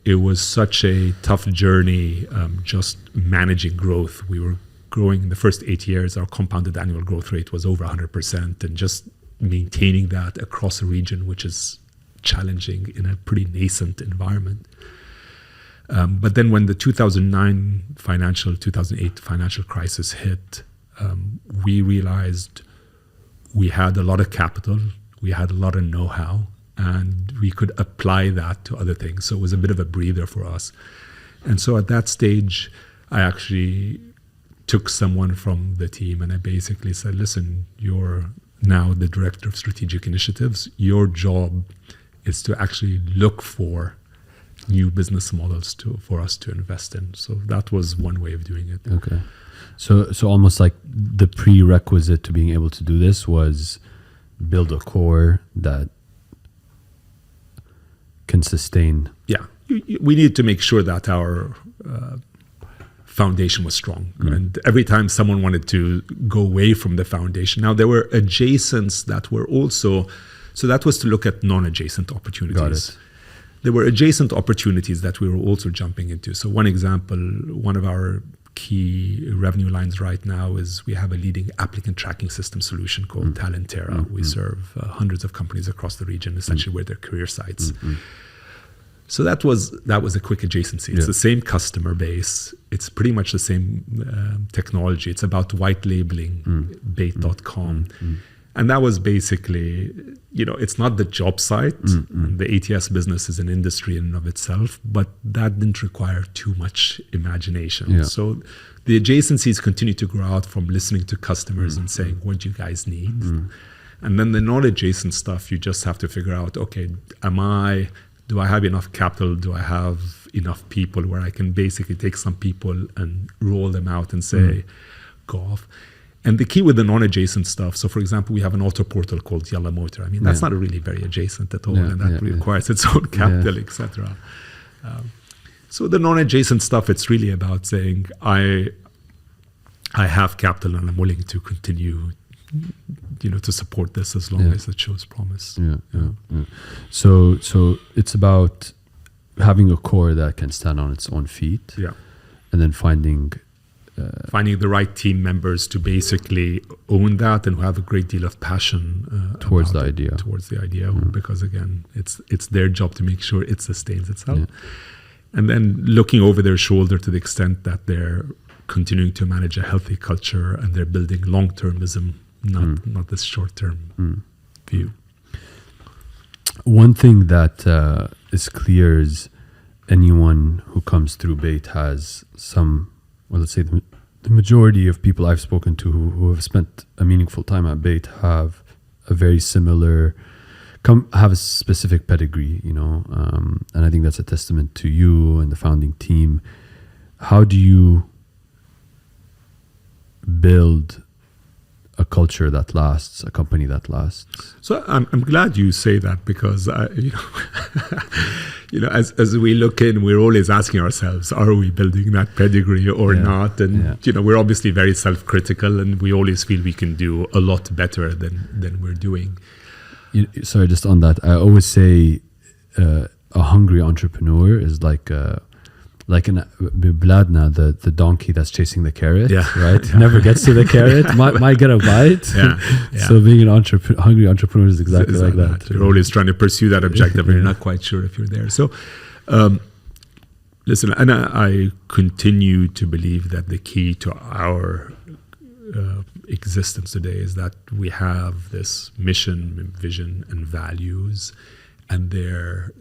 it was such a tough journey just managing growth. We were growing in the first 8 years. Our compounded annual growth rate was over 100%, and just maintaining that across a region, which is challenging in a pretty nascent environment. But then when the 2008 financial crisis hit, we realized we had a lot of capital, we had a lot of know-how, and we could apply that to other things. So it was a bit of a breather for us. And so at that stage, I actually took someone from the team and I basically said, listen, you're now the director of strategic initiatives. Your job is to actually look for new business models for us to invest in. So that was one way of doing it. Okay. So almost like the prerequisite to being able to do this was build a core that can sustain. Yeah. We need to make sure that our foundation was strong. And every time someone wanted to go away from the foundation, now there were adjacents that were also, so that was to look at non-adjacent opportunities. Got it. There were adjacent opportunities that we were also jumping into. So one example, one of our key revenue lines right now is we have a leading applicant tracking system solution called Talentera. We serve hundreds of companies across the region, essentially where their career sites. So that was a quick adjacency. It's the same customer base. It's pretty much the same technology. It's about white labeling Bait.com. And that was basically, it's not the job site. The ATS business is an industry in and of itself, but that didn't require too much imagination. Yeah. So the adjacencies continue to grow out from listening to customers and saying, what do you guys need? And then the non-adjacent stuff, you just have to figure out, okay, do I have enough capital? Do I have enough people where I can basically take some people and roll them out and say, go off? And the key with the non-adjacent stuff, so for example, we have an auto portal called Yalla Motor. I mean, that's not really very adjacent at all, and that requires its own capital, etc. So the non-adjacent stuff, it's really about saying, I have capital and I'm willing to continue, to support this as long as it shows promise. So it's about having a core that can stand on its own feet. Yeah. And then finding the right team members to basically own that and who have a great deal of passion towards the idea. Because again, it's their job to make sure it sustains itself. And then looking over their shoulder to the extent that they're continuing to manage a healthy culture and they're building long-termism, not this short-term view. One thing that is clear is anyone who comes through Bait has some, well, let's say the majority of people I've spoken to who have spent a meaningful time at Bait have a very similar, have a specific pedigree, and I think that's a testament to you and the founding team. How do you build a culture that lasts, a company that lasts? So I'm glad you say that, because as we look in, we're always asking ourselves, are we building that pedigree or not? And we're obviously very self-critical, and we always feel we can do a lot better than we're doing. Sorry, just on that, I always say a hungry entrepreneur is like in Bladna, the donkey that's chasing the carrot, right? Never gets to the carrot, might get a bite. So being an hungry entrepreneur is exactly like that. You're always trying to pursue that objective, and you're not quite sure if you're there. So, listen, and I continue to believe that the key to our existence today is that we have this mission, vision, and values, and they're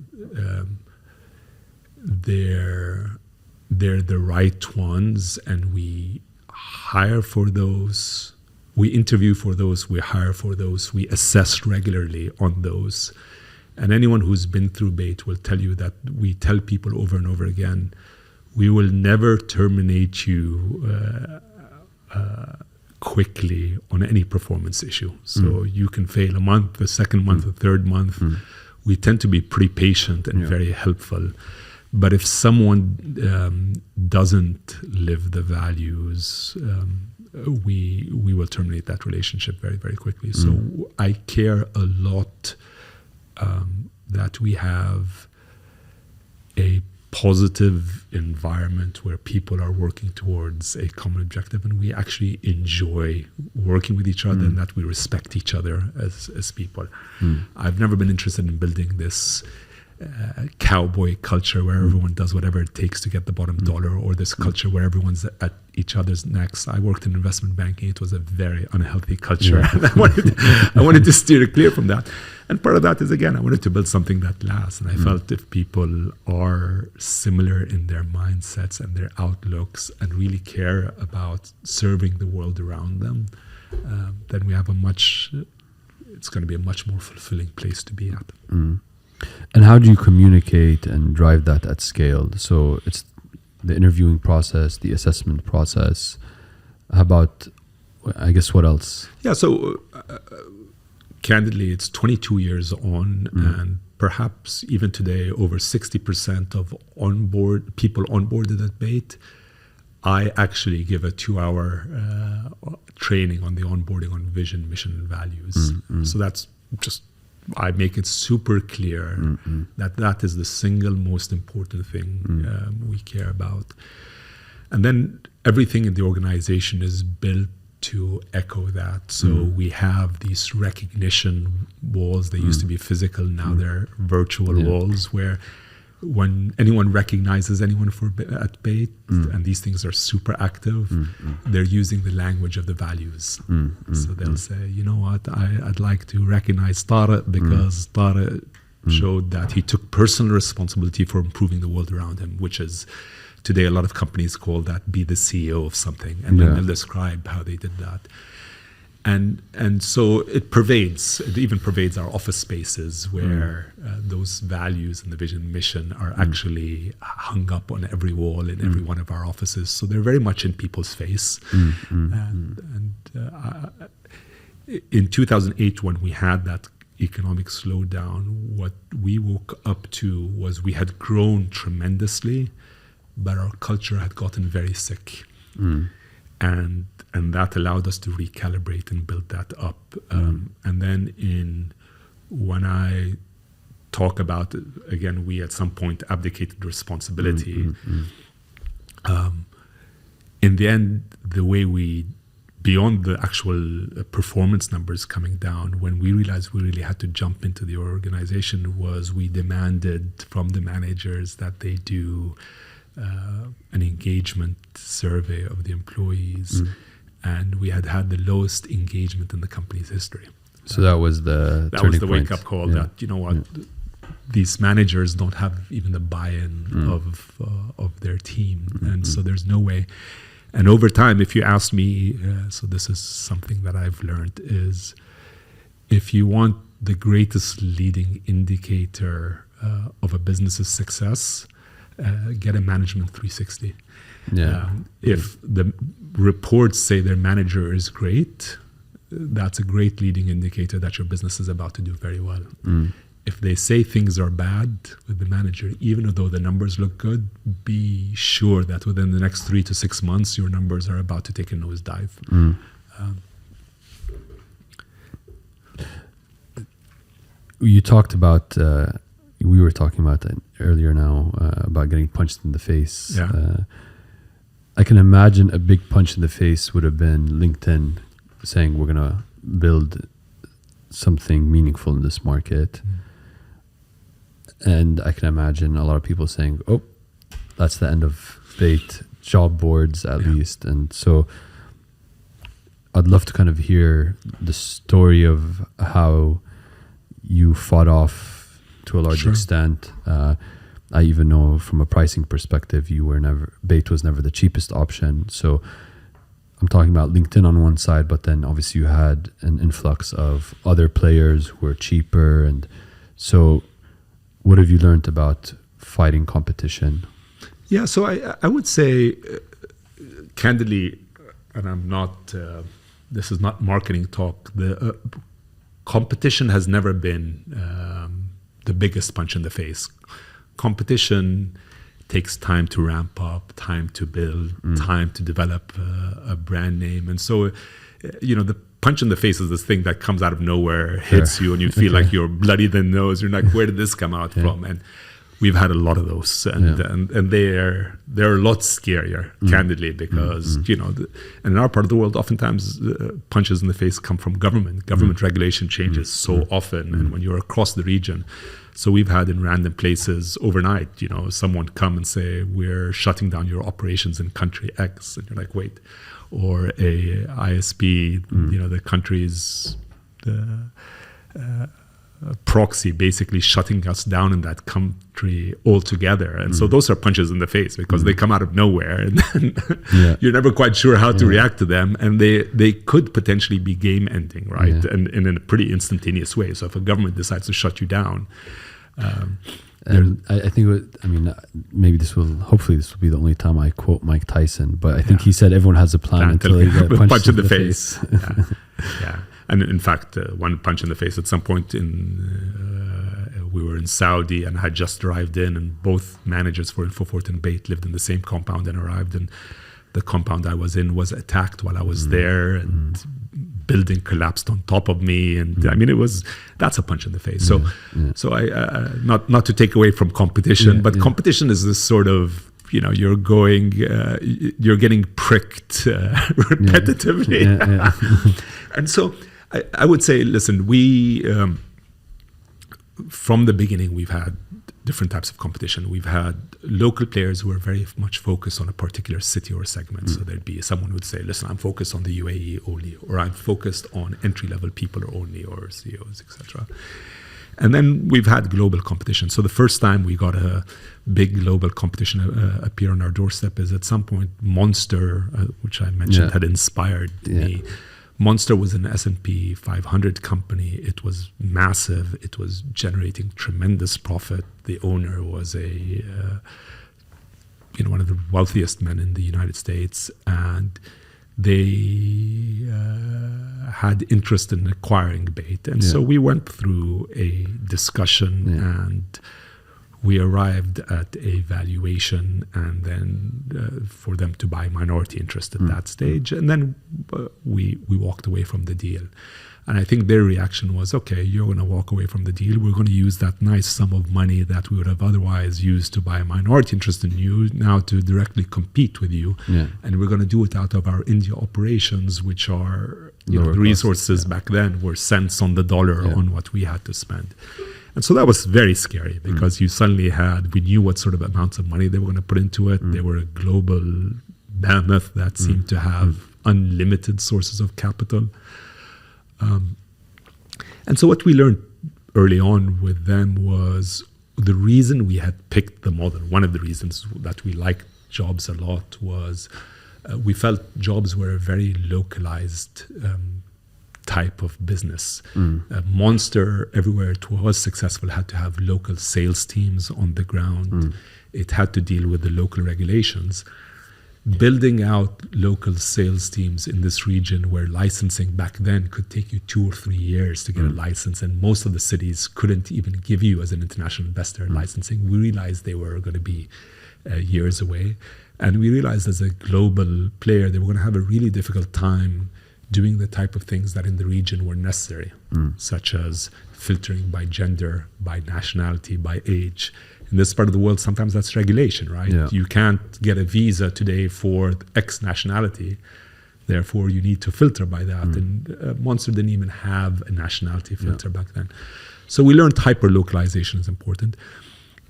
the right ones, and we hire for those, we interview for those, we hire for those, we assess regularly on those. And anyone who's been through Bait will tell you that we tell people over and over again, we will never terminate you quickly on any performance issue. So you can fail a month, the second month, the third month. We tend to be pretty patient and very helpful. But if someone doesn't live the values, we will terminate that relationship very, very quickly. So I care a lot that we have a positive environment where people are working towards a common objective, and we actually enjoy working with each other, and that we respect each other as people. I've never been interested in building this cowboy culture where everyone does whatever it takes to get the bottom dollar, or this culture where everyone's at each other's necks. I worked in investment banking. It was a very unhealthy culture. And I wanted to steer clear from that. And part of that is, again, I wanted to build something that lasts. And I felt if people are similar in their mindsets and their outlooks and really care about serving the world around them, then we have it's going to be a much more fulfilling place to be at. And how do you communicate and drive that at scale? So it's the interviewing process, the assessment process. How about, I guess, what else? Yeah, so candidly, it's 22 years on, and perhaps even today, over 60% of people onboarded at Bait, I actually give a 2-hour training on the onboarding on vision, mission, and values. So that's just, I make it super clear that is the single most important thing we care about. And then everything in the organization is built to echo that. So we have these recognition walls. They used to be physical, now they're virtual walls, where when anyone recognizes anyone at Bait, and these things are super active, they're using the language of the values. So they'll say, you know what, I'd like to recognize Tariq because Tariq showed that he took personal responsibility for improving the world around him, which is today a lot of companies call that be the CEO of something, and then they'll describe how they did that. And so it even pervades our office spaces where those values and the vision and mission are actually hung up on every wall in every one of our offices. So they're very much in people's face. In 2008, when we had that economic slowdown, what we woke up to was we had grown tremendously, but our culture had gotten very sick. And that allowed us to recalibrate and build that up. And then when I talk about, again, we at some point abdicated responsibility. In the end, the way beyond the actual performance numbers coming down, when we realized we really had to jump into the organization, was we demanded from the managers that they do an engagement survey of the employees. And we had the lowest engagement in the company's history. So that was the wake-up call that, you know what, these managers don't have even the buy-in of their team. And so there's no way. And over time, if you ask me, so this is something that I've learned, is if you want the greatest leading indicator of a business's success, get a management 360. If the reports say their manager is great, that's a great leading indicator that your business is about to do very well. If they say things are bad with the manager, even though the numbers look good, be sure that within the next 3 to 6 months, your numbers are about to take a nosedive. You talked about, we were talking about that earlier now, about getting punched in the face. I can imagine a big punch in the face would have been LinkedIn saying we're going to build something meaningful in this market. And I can imagine a lot of people saying, oh, that's the end of Bait, job boards at least. And so I'd love to kind of hear the story of how you fought off to a large extent. I even know from a pricing perspective, Bait was never the cheapest option. So I'm talking about LinkedIn on one side, but then obviously you had an influx of other players who were cheaper. And so what have you learned about fighting competition? Yeah, so I would say, candidly, and I'm not, this is not marketing talk, the competition has never been the biggest punch in the face. Competition takes time to ramp up, time to build, time to develop a brand name. And so, the punch in the face is this thing that comes out of nowhere, hits you, and you feel like you're bloody in the nose. You're like, where did this come out from? And we've had a lot of those. And they're a lot scarier, candidly, because, and in our part of the world, oftentimes punches in the face come from government. Government regulation changes so often, and when you're across the region. So we've had in random places overnight, someone come and say, we're shutting down your operations in country X. And you're like, wait. Or a ISP, the country's proxy basally shutting us down in that country altogether. And so those are punches in the face because they come out of nowhere. And then you're never quite sure how to react to them. And they could potentially be game ending, right? Yeah. And in a pretty instantaneous way. So if a government decides to shut you down, and I think, maybe hopefully this will be the only time I quote Mike Tyson, but I think he said everyone has a plan until they get punched in the face. Yeah. And in fact, one punch in the face at some point we were in Saudi and had just arrived in, and both managers for InfoFort and Bait lived in the same compound and arrived, and the compound I was in was attacked while I was there, and building collapsed on top of me, and that's a punch in the face. So I not to take away from competition, but competition is this sort of, you're getting pricked repetitively. And so I would say, listen, we, from the beginning, we've had different types of competition. We've had local players who are very much focused on a particular city or segment. So there'd be someone who would say, listen, I'm focused on the UAE only, or I'm focused on entry-level people only, or CEOs, etc. And then we've had global competition. So the first time we got a big global competition appear on our doorstep is at some point Monster, which I mentioned had inspired me. Monster was an S&P 500 company. It was massive. It was generating tremendous profit. The owner was one of the wealthiest men in the United States, and they had interest in acquiring Bait. And so we went through a discussion and we arrived at a valuation, and then for them to buy minority interest at that stage. And then we walked away from the deal. And I think their reaction was, okay, you're going to walk away from the deal. We're going to use that nice sum of money that we would have otherwise used to buy a minority interest in you now to directly compete with you. And we're going to do it out of our India operations, which are, the resources back then were cents on the dollar on what we had to spend. And so that was very scary because you suddenly we knew what sort of amounts of money they were going to put into it. They were a global behemoth that seemed to have unlimited sources of capital. And so what we learned early on with them was the reason we had picked the model. One of the reasons that we liked Jobs a lot was we felt Jobs were a very localized type of business. Monster, everywhere it was successful, had to have local sales teams on the ground. It had to deal with the local regulations. Building out local sales teams in this region where licensing back then could take you 2 or 3 years to get a license, and most of the cities couldn't even give you as an international investor licensing. We realized they were going to be years away. And we realized as a global player, they were going to have a really difficult time doing the type of things that in the region were necessary, such as filtering by gender, by nationality, by age. In this part of the world, sometimes that's regulation, right? You can't get a visa today for X nationality. Therefore, you need to filter by that. And Monster didn't even have a nationality filter back then. So we learned hyper-localization is important.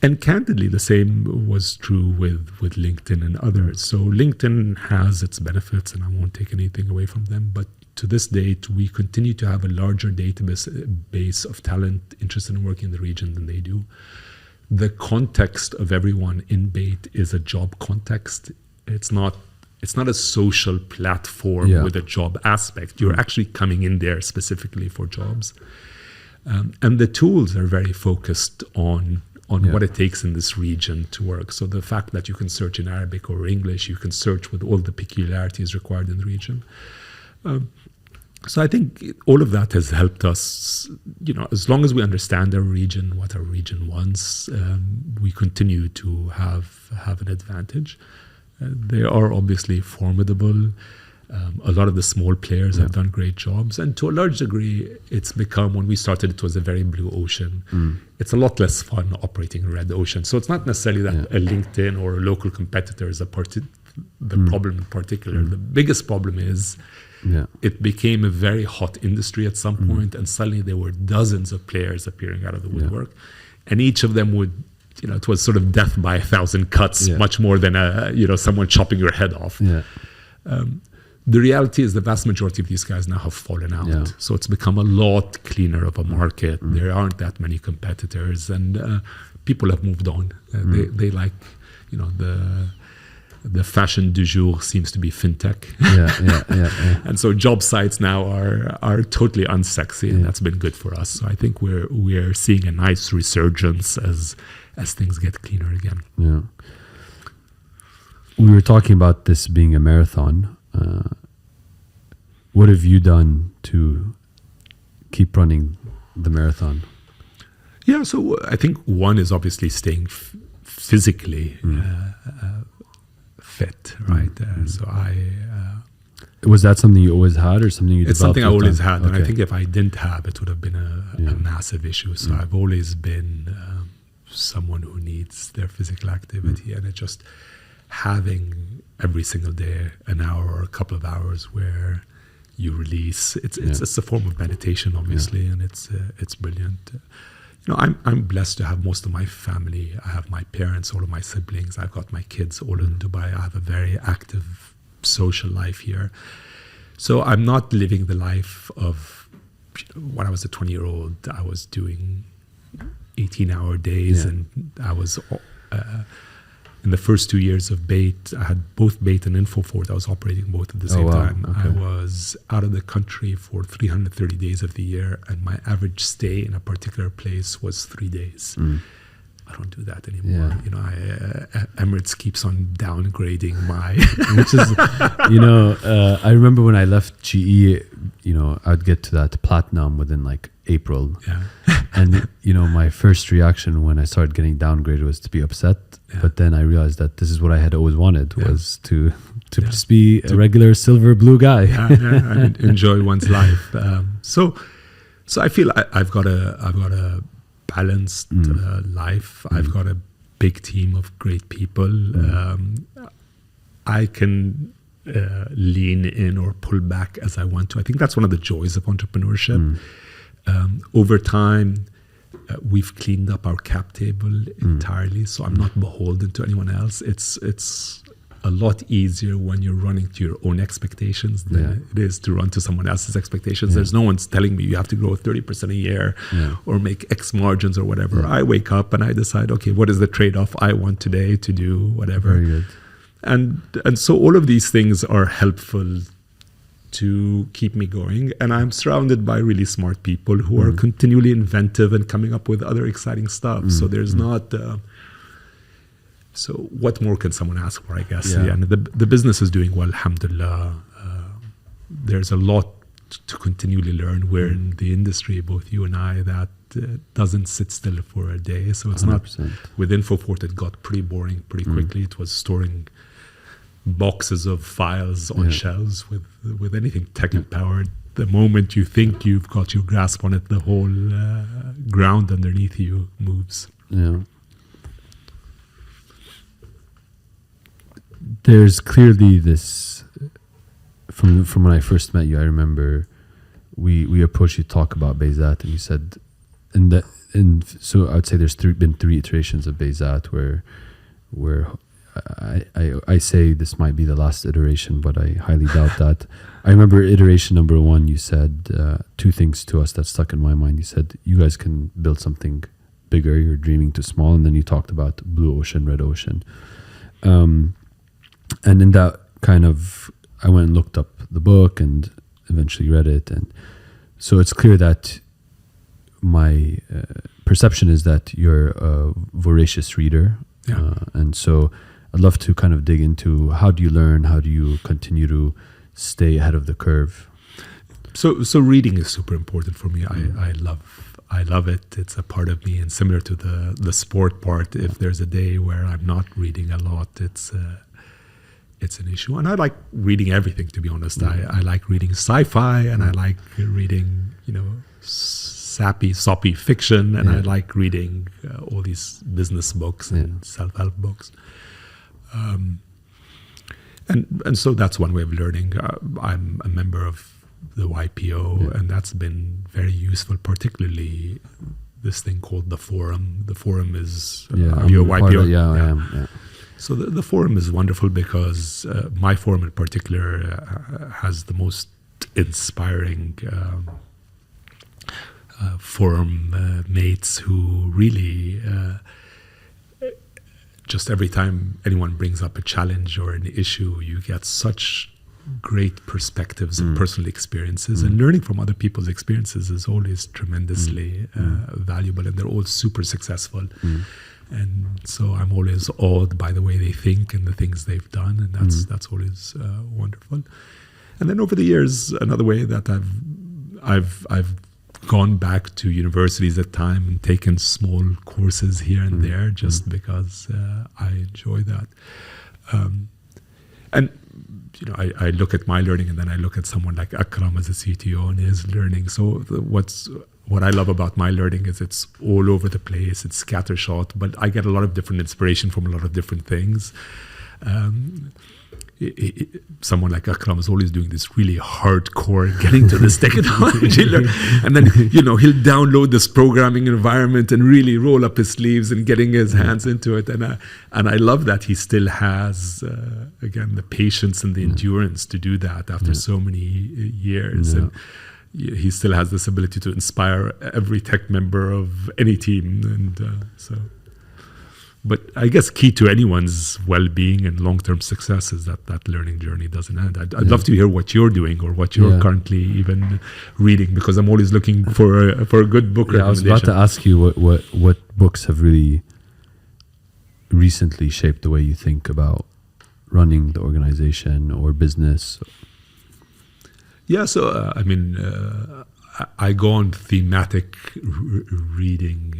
And candidly, the same was true with LinkedIn and others. So LinkedIn has its benefits, and I won't take anything away from them. But to this date, we continue to have a larger database of talent interested in working in the region than they do. The context of everyone in Bait is a job context. It's not a social platform with a job aspect. You're actually coming in there specifically for jobs. And the tools are very focused on what it takes in this region to work. So the fact that you can search in Arabic or English, you can search with all the peculiarities required in the region. So I think all of that has helped us, as long as we understand our region, what our region wants, we continue to have an advantage. They are obviously formidable. A lot of the small players have done great jobs. And to a large degree, it's become, when we started, it was a very blue ocean. It's a lot less fun operating a red ocean. So it's not necessarily that a LinkedIn or a local competitor is the problem in particular. The biggest problem is it became a very hot industry at some point, and suddenly there were dozens of players appearing out of the woodwork. And each of them would, it was sort of death by 1,000 cuts, much more than someone chopping your head off. The reality is the vast majority of these guys now have fallen out. So it's become a lot cleaner of a market. There aren't that many competitors, and people have moved on. They like, the fashion du jour seems to be fintech. And so job sites now are totally unsexy, and that's been good for us. So I think we're seeing a nice resurgence as things get cleaner again. We were talking about this being a marathon. What have you done to keep running the marathon? So I think one is obviously staying physically fit, right? So was that something you always had, or something you developed? It's something I always had, Okay. and I think if I didn't have it, would have been a massive issue. So I've always been someone who needs their physical activity, and it's just having every single day an hour or a couple of hours where you release. It's a form of meditation, obviously, and it's brilliant. I'm blessed to have most of my family. I have my parents, all of my siblings. I've got my kids all in Dubai. I have a very active social life here. So I'm not living the life of when I was a 20-year-old. I was doing 18-hour days, and I was in the first 2 years of Bait. I had both Bait and InfoFort. I was operating both at the same time. Okay. I was out of the country for 330 days of the year, and my average stay in a particular place was 3 days. I don't do that anymore. Emirates keeps on downgrading my which is I remember when I left GE, I'd get to that platinum within like April. And my first reaction when I started getting downgraded was to be upset. But then I realized that this is what I had always wanted, was to just be a regular silver blue guy. And enjoy one's life. So I feel I've got a balanced life. I've got a big team of great people. I can lean in or pull back as I want to. I think that's one of the joys of entrepreneurship. Over time, we've cleaned up our cap table entirely, so I'm not beholden to anyone else. It's a lot easier when you're running to your own expectations than it is to run to someone else's expectations. There's no one's telling me you have to grow 30% a year or make X margins or whatever. I wake up and I decide, okay, what is the trade-off I want today to do whatever. Very good. And so all of these things are helpful to keep me going. And I'm surrounded by really smart people who are continually inventive and coming up with other exciting stuff. So there's not... So what more can someone ask for, I guess? And the business is doing well, alhamdulillah. There's a lot to continually learn. We're in the industry, both you and I, that doesn't sit still for a day. So it's 100%. Not... With InfoFort, it got pretty boring pretty quickly. It was storing boxes of files on shelves with anything tech-empowered. The moment you think you've got your grasp on it, the whole ground underneath you moves. There's clearly this, from when I first met you, I remember we approached you to talk about Bayzat, and you said, so I would say there's been 3 iterations of Bayzat where I say this might be the last iteration, but I highly doubt that. I remember iteration number 1, you said 2 things to us that stuck in my mind. You said, you guys can build something bigger, you're dreaming too small, and then you talked about blue ocean, red ocean. And in that kind of, I went and looked up the book and eventually read it. And so it's clear that my perception is that you're a voracious reader. And so I'd love to kind of dig into, how do you learn? How do you continue to stay ahead of the curve? So reading is super important for me. I love it. It's a part of me. And similar to the sport part, if there's a day where I'm not reading a lot, it's an issue. And I like reading everything, to be honest. I like reading sci-fi, and I like reading, soppy fiction, and I like reading all these business books and self-help books. And so that's one way of learning. I'm a member of the YPO, and that's been very useful, particularly this thing called the Forum. The Forum is... are you a YPO? I am. So the Forum is wonderful because my forum in particular has the most inspiring forum mates who really... just every time anyone brings up a challenge or an issue, you get such great perspectives and personal experiences, and learning from other people's experiences is always tremendously valuable, and they're all super successful. And so I'm always awed by the way they think and the things they've done, and that's always wonderful. And then over the years, another way that I've gone back to universities at time and taken small courses here and there, just because I enjoy that. And I look at my learning, and then I look at someone like Akram as a CTO and his learning. So what I love about my learning is it's all over the place, it's scattershot, but I get a lot of different inspiration from a lot of different things. someone like Akram is always doing this really hardcore getting to this technology, and then he'll download this programming environment and really roll up his sleeves and getting his hands into it. And I love that he still has again the patience and the endurance to do that after so many years, and he still has this ability to inspire every tech member of any team, and so. But I guess key to anyone's well-being and long-term success is that learning journey doesn't end. I'd love to hear what you're doing or what you're currently even reading, because I'm always looking for a good book recommendation. I was about to ask you what books have really recently shaped the way you think about running the organization or business. Yeah, so I go on thematic reading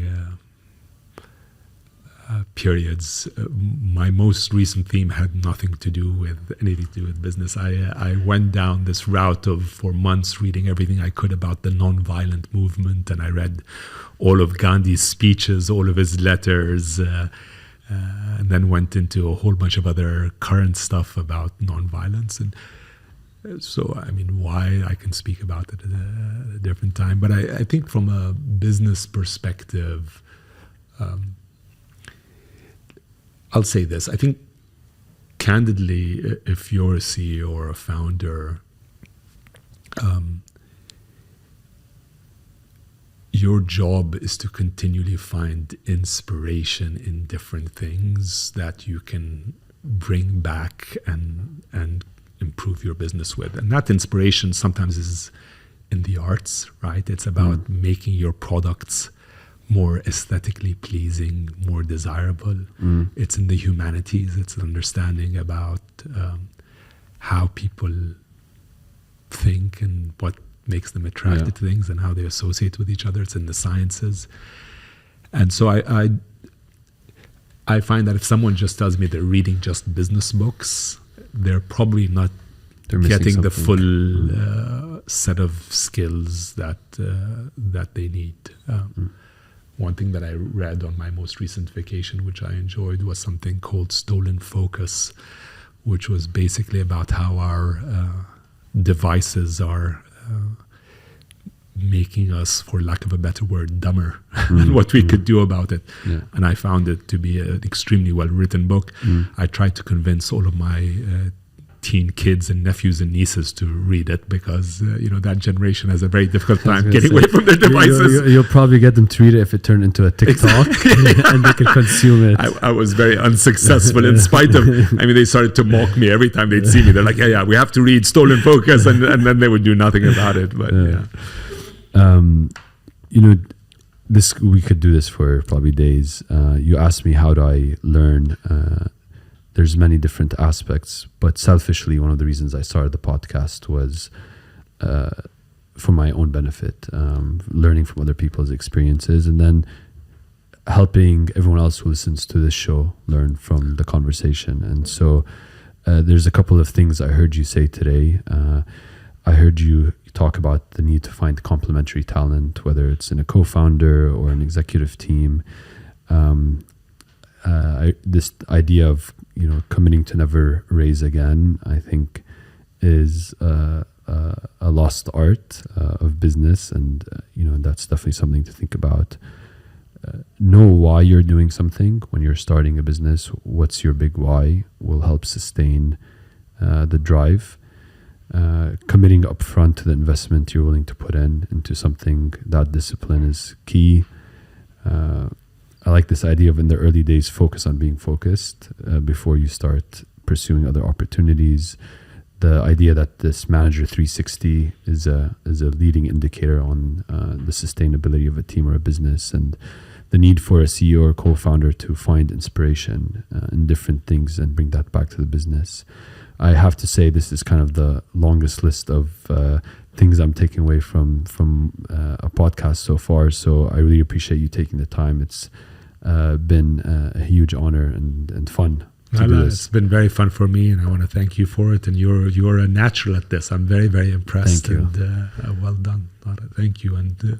periods. My most recent theme had nothing to do with anything to do with business. I went down this route for months reading everything I could about the nonviolent movement, and I read all of Gandhi's speeches, all of his letters, and then went into a whole bunch of other current stuff about nonviolence. And so, why I can speak about it at a different time. But I think from a business perspective, I'll say this. I think, candidly, if you're a CEO or a founder, your job is to continually find inspiration in different things that you can bring back and improve your business with. And that inspiration sometimes is in the arts, right? It's about making your products more aesthetically pleasing, more desirable. It's in the humanities. It's understanding about how people think and what makes them attracted to things and how they associate with each other. It's in the sciences. And so I find that if someone just tells me they're reading just business books, they're probably not getting the full set of skills that they need. One thing that I read on my most recent vacation, which I enjoyed, was something called Stolen Focus, which was basically about how our devices are making us, for lack of a better word, dumber, and what we could do about it. And I found it to be an extremely well-written book. I tried to convince all of my teen kids and nephews and nieces to read it, because that generation has a very difficult time getting away from their devices. You'll probably get them to read it if it turned into a TikTok and they can consume it. I was very unsuccessful in spite of, they started to mock me every time they'd see me. They're like, yeah, we have to read Stolen Focus, and then they would do nothing about it. But this, we could do this for probably days. You asked me, how do I learn? There's many different aspects, but selfishly, one of the reasons I started the podcast was for my own benefit, learning from other people's experiences, and then helping everyone else who listens to this show learn from the conversation. And so there's a couple of things I heard you say today. I heard you talk about the need to find complementary talent, whether it's in a co-founder or an executive team. This idea of committing to never raise again, I think, is a lost art of business, and that's definitely something to think about. Know why you're doing something when you're starting a business. What's your big why will help sustain the drive. Committing upfront to the investment you're willing to put into something. That discipline is key. I like this idea of, in the early days, focus on being focused before you start pursuing other opportunities. The idea that this Manager 360 is a leading indicator on the sustainability of a team or a business, and the need for a CEO or co-founder to find inspiration in different things and bring that back to the business. I have to say, this is kind of the longest list of things I'm taking away from a podcast so far. So I really appreciate you taking the time. It's been a huge honor and fun to do this. It's been very fun for me, and I want to thank you for it. And you're a natural at this. I'm very, very impressed. Thank you. And well done. Thank you. And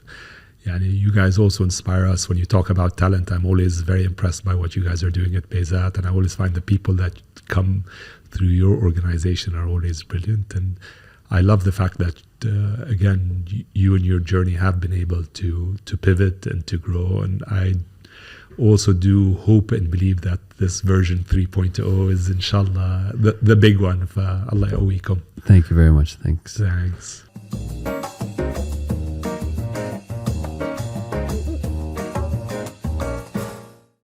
Yeah, and you guys also inspire us when you talk about talent. I'm always very impressed by what you guys are doing at Bezat, and I always find the people that come through your organization are always brilliant. And I love the fact that, again, you and your journey have been able to pivot and to grow. And I also do hope and believe that this version 3.0 is, inshallah, the big one. Allah yawikum. Thank you very much. Thanks. Thanks.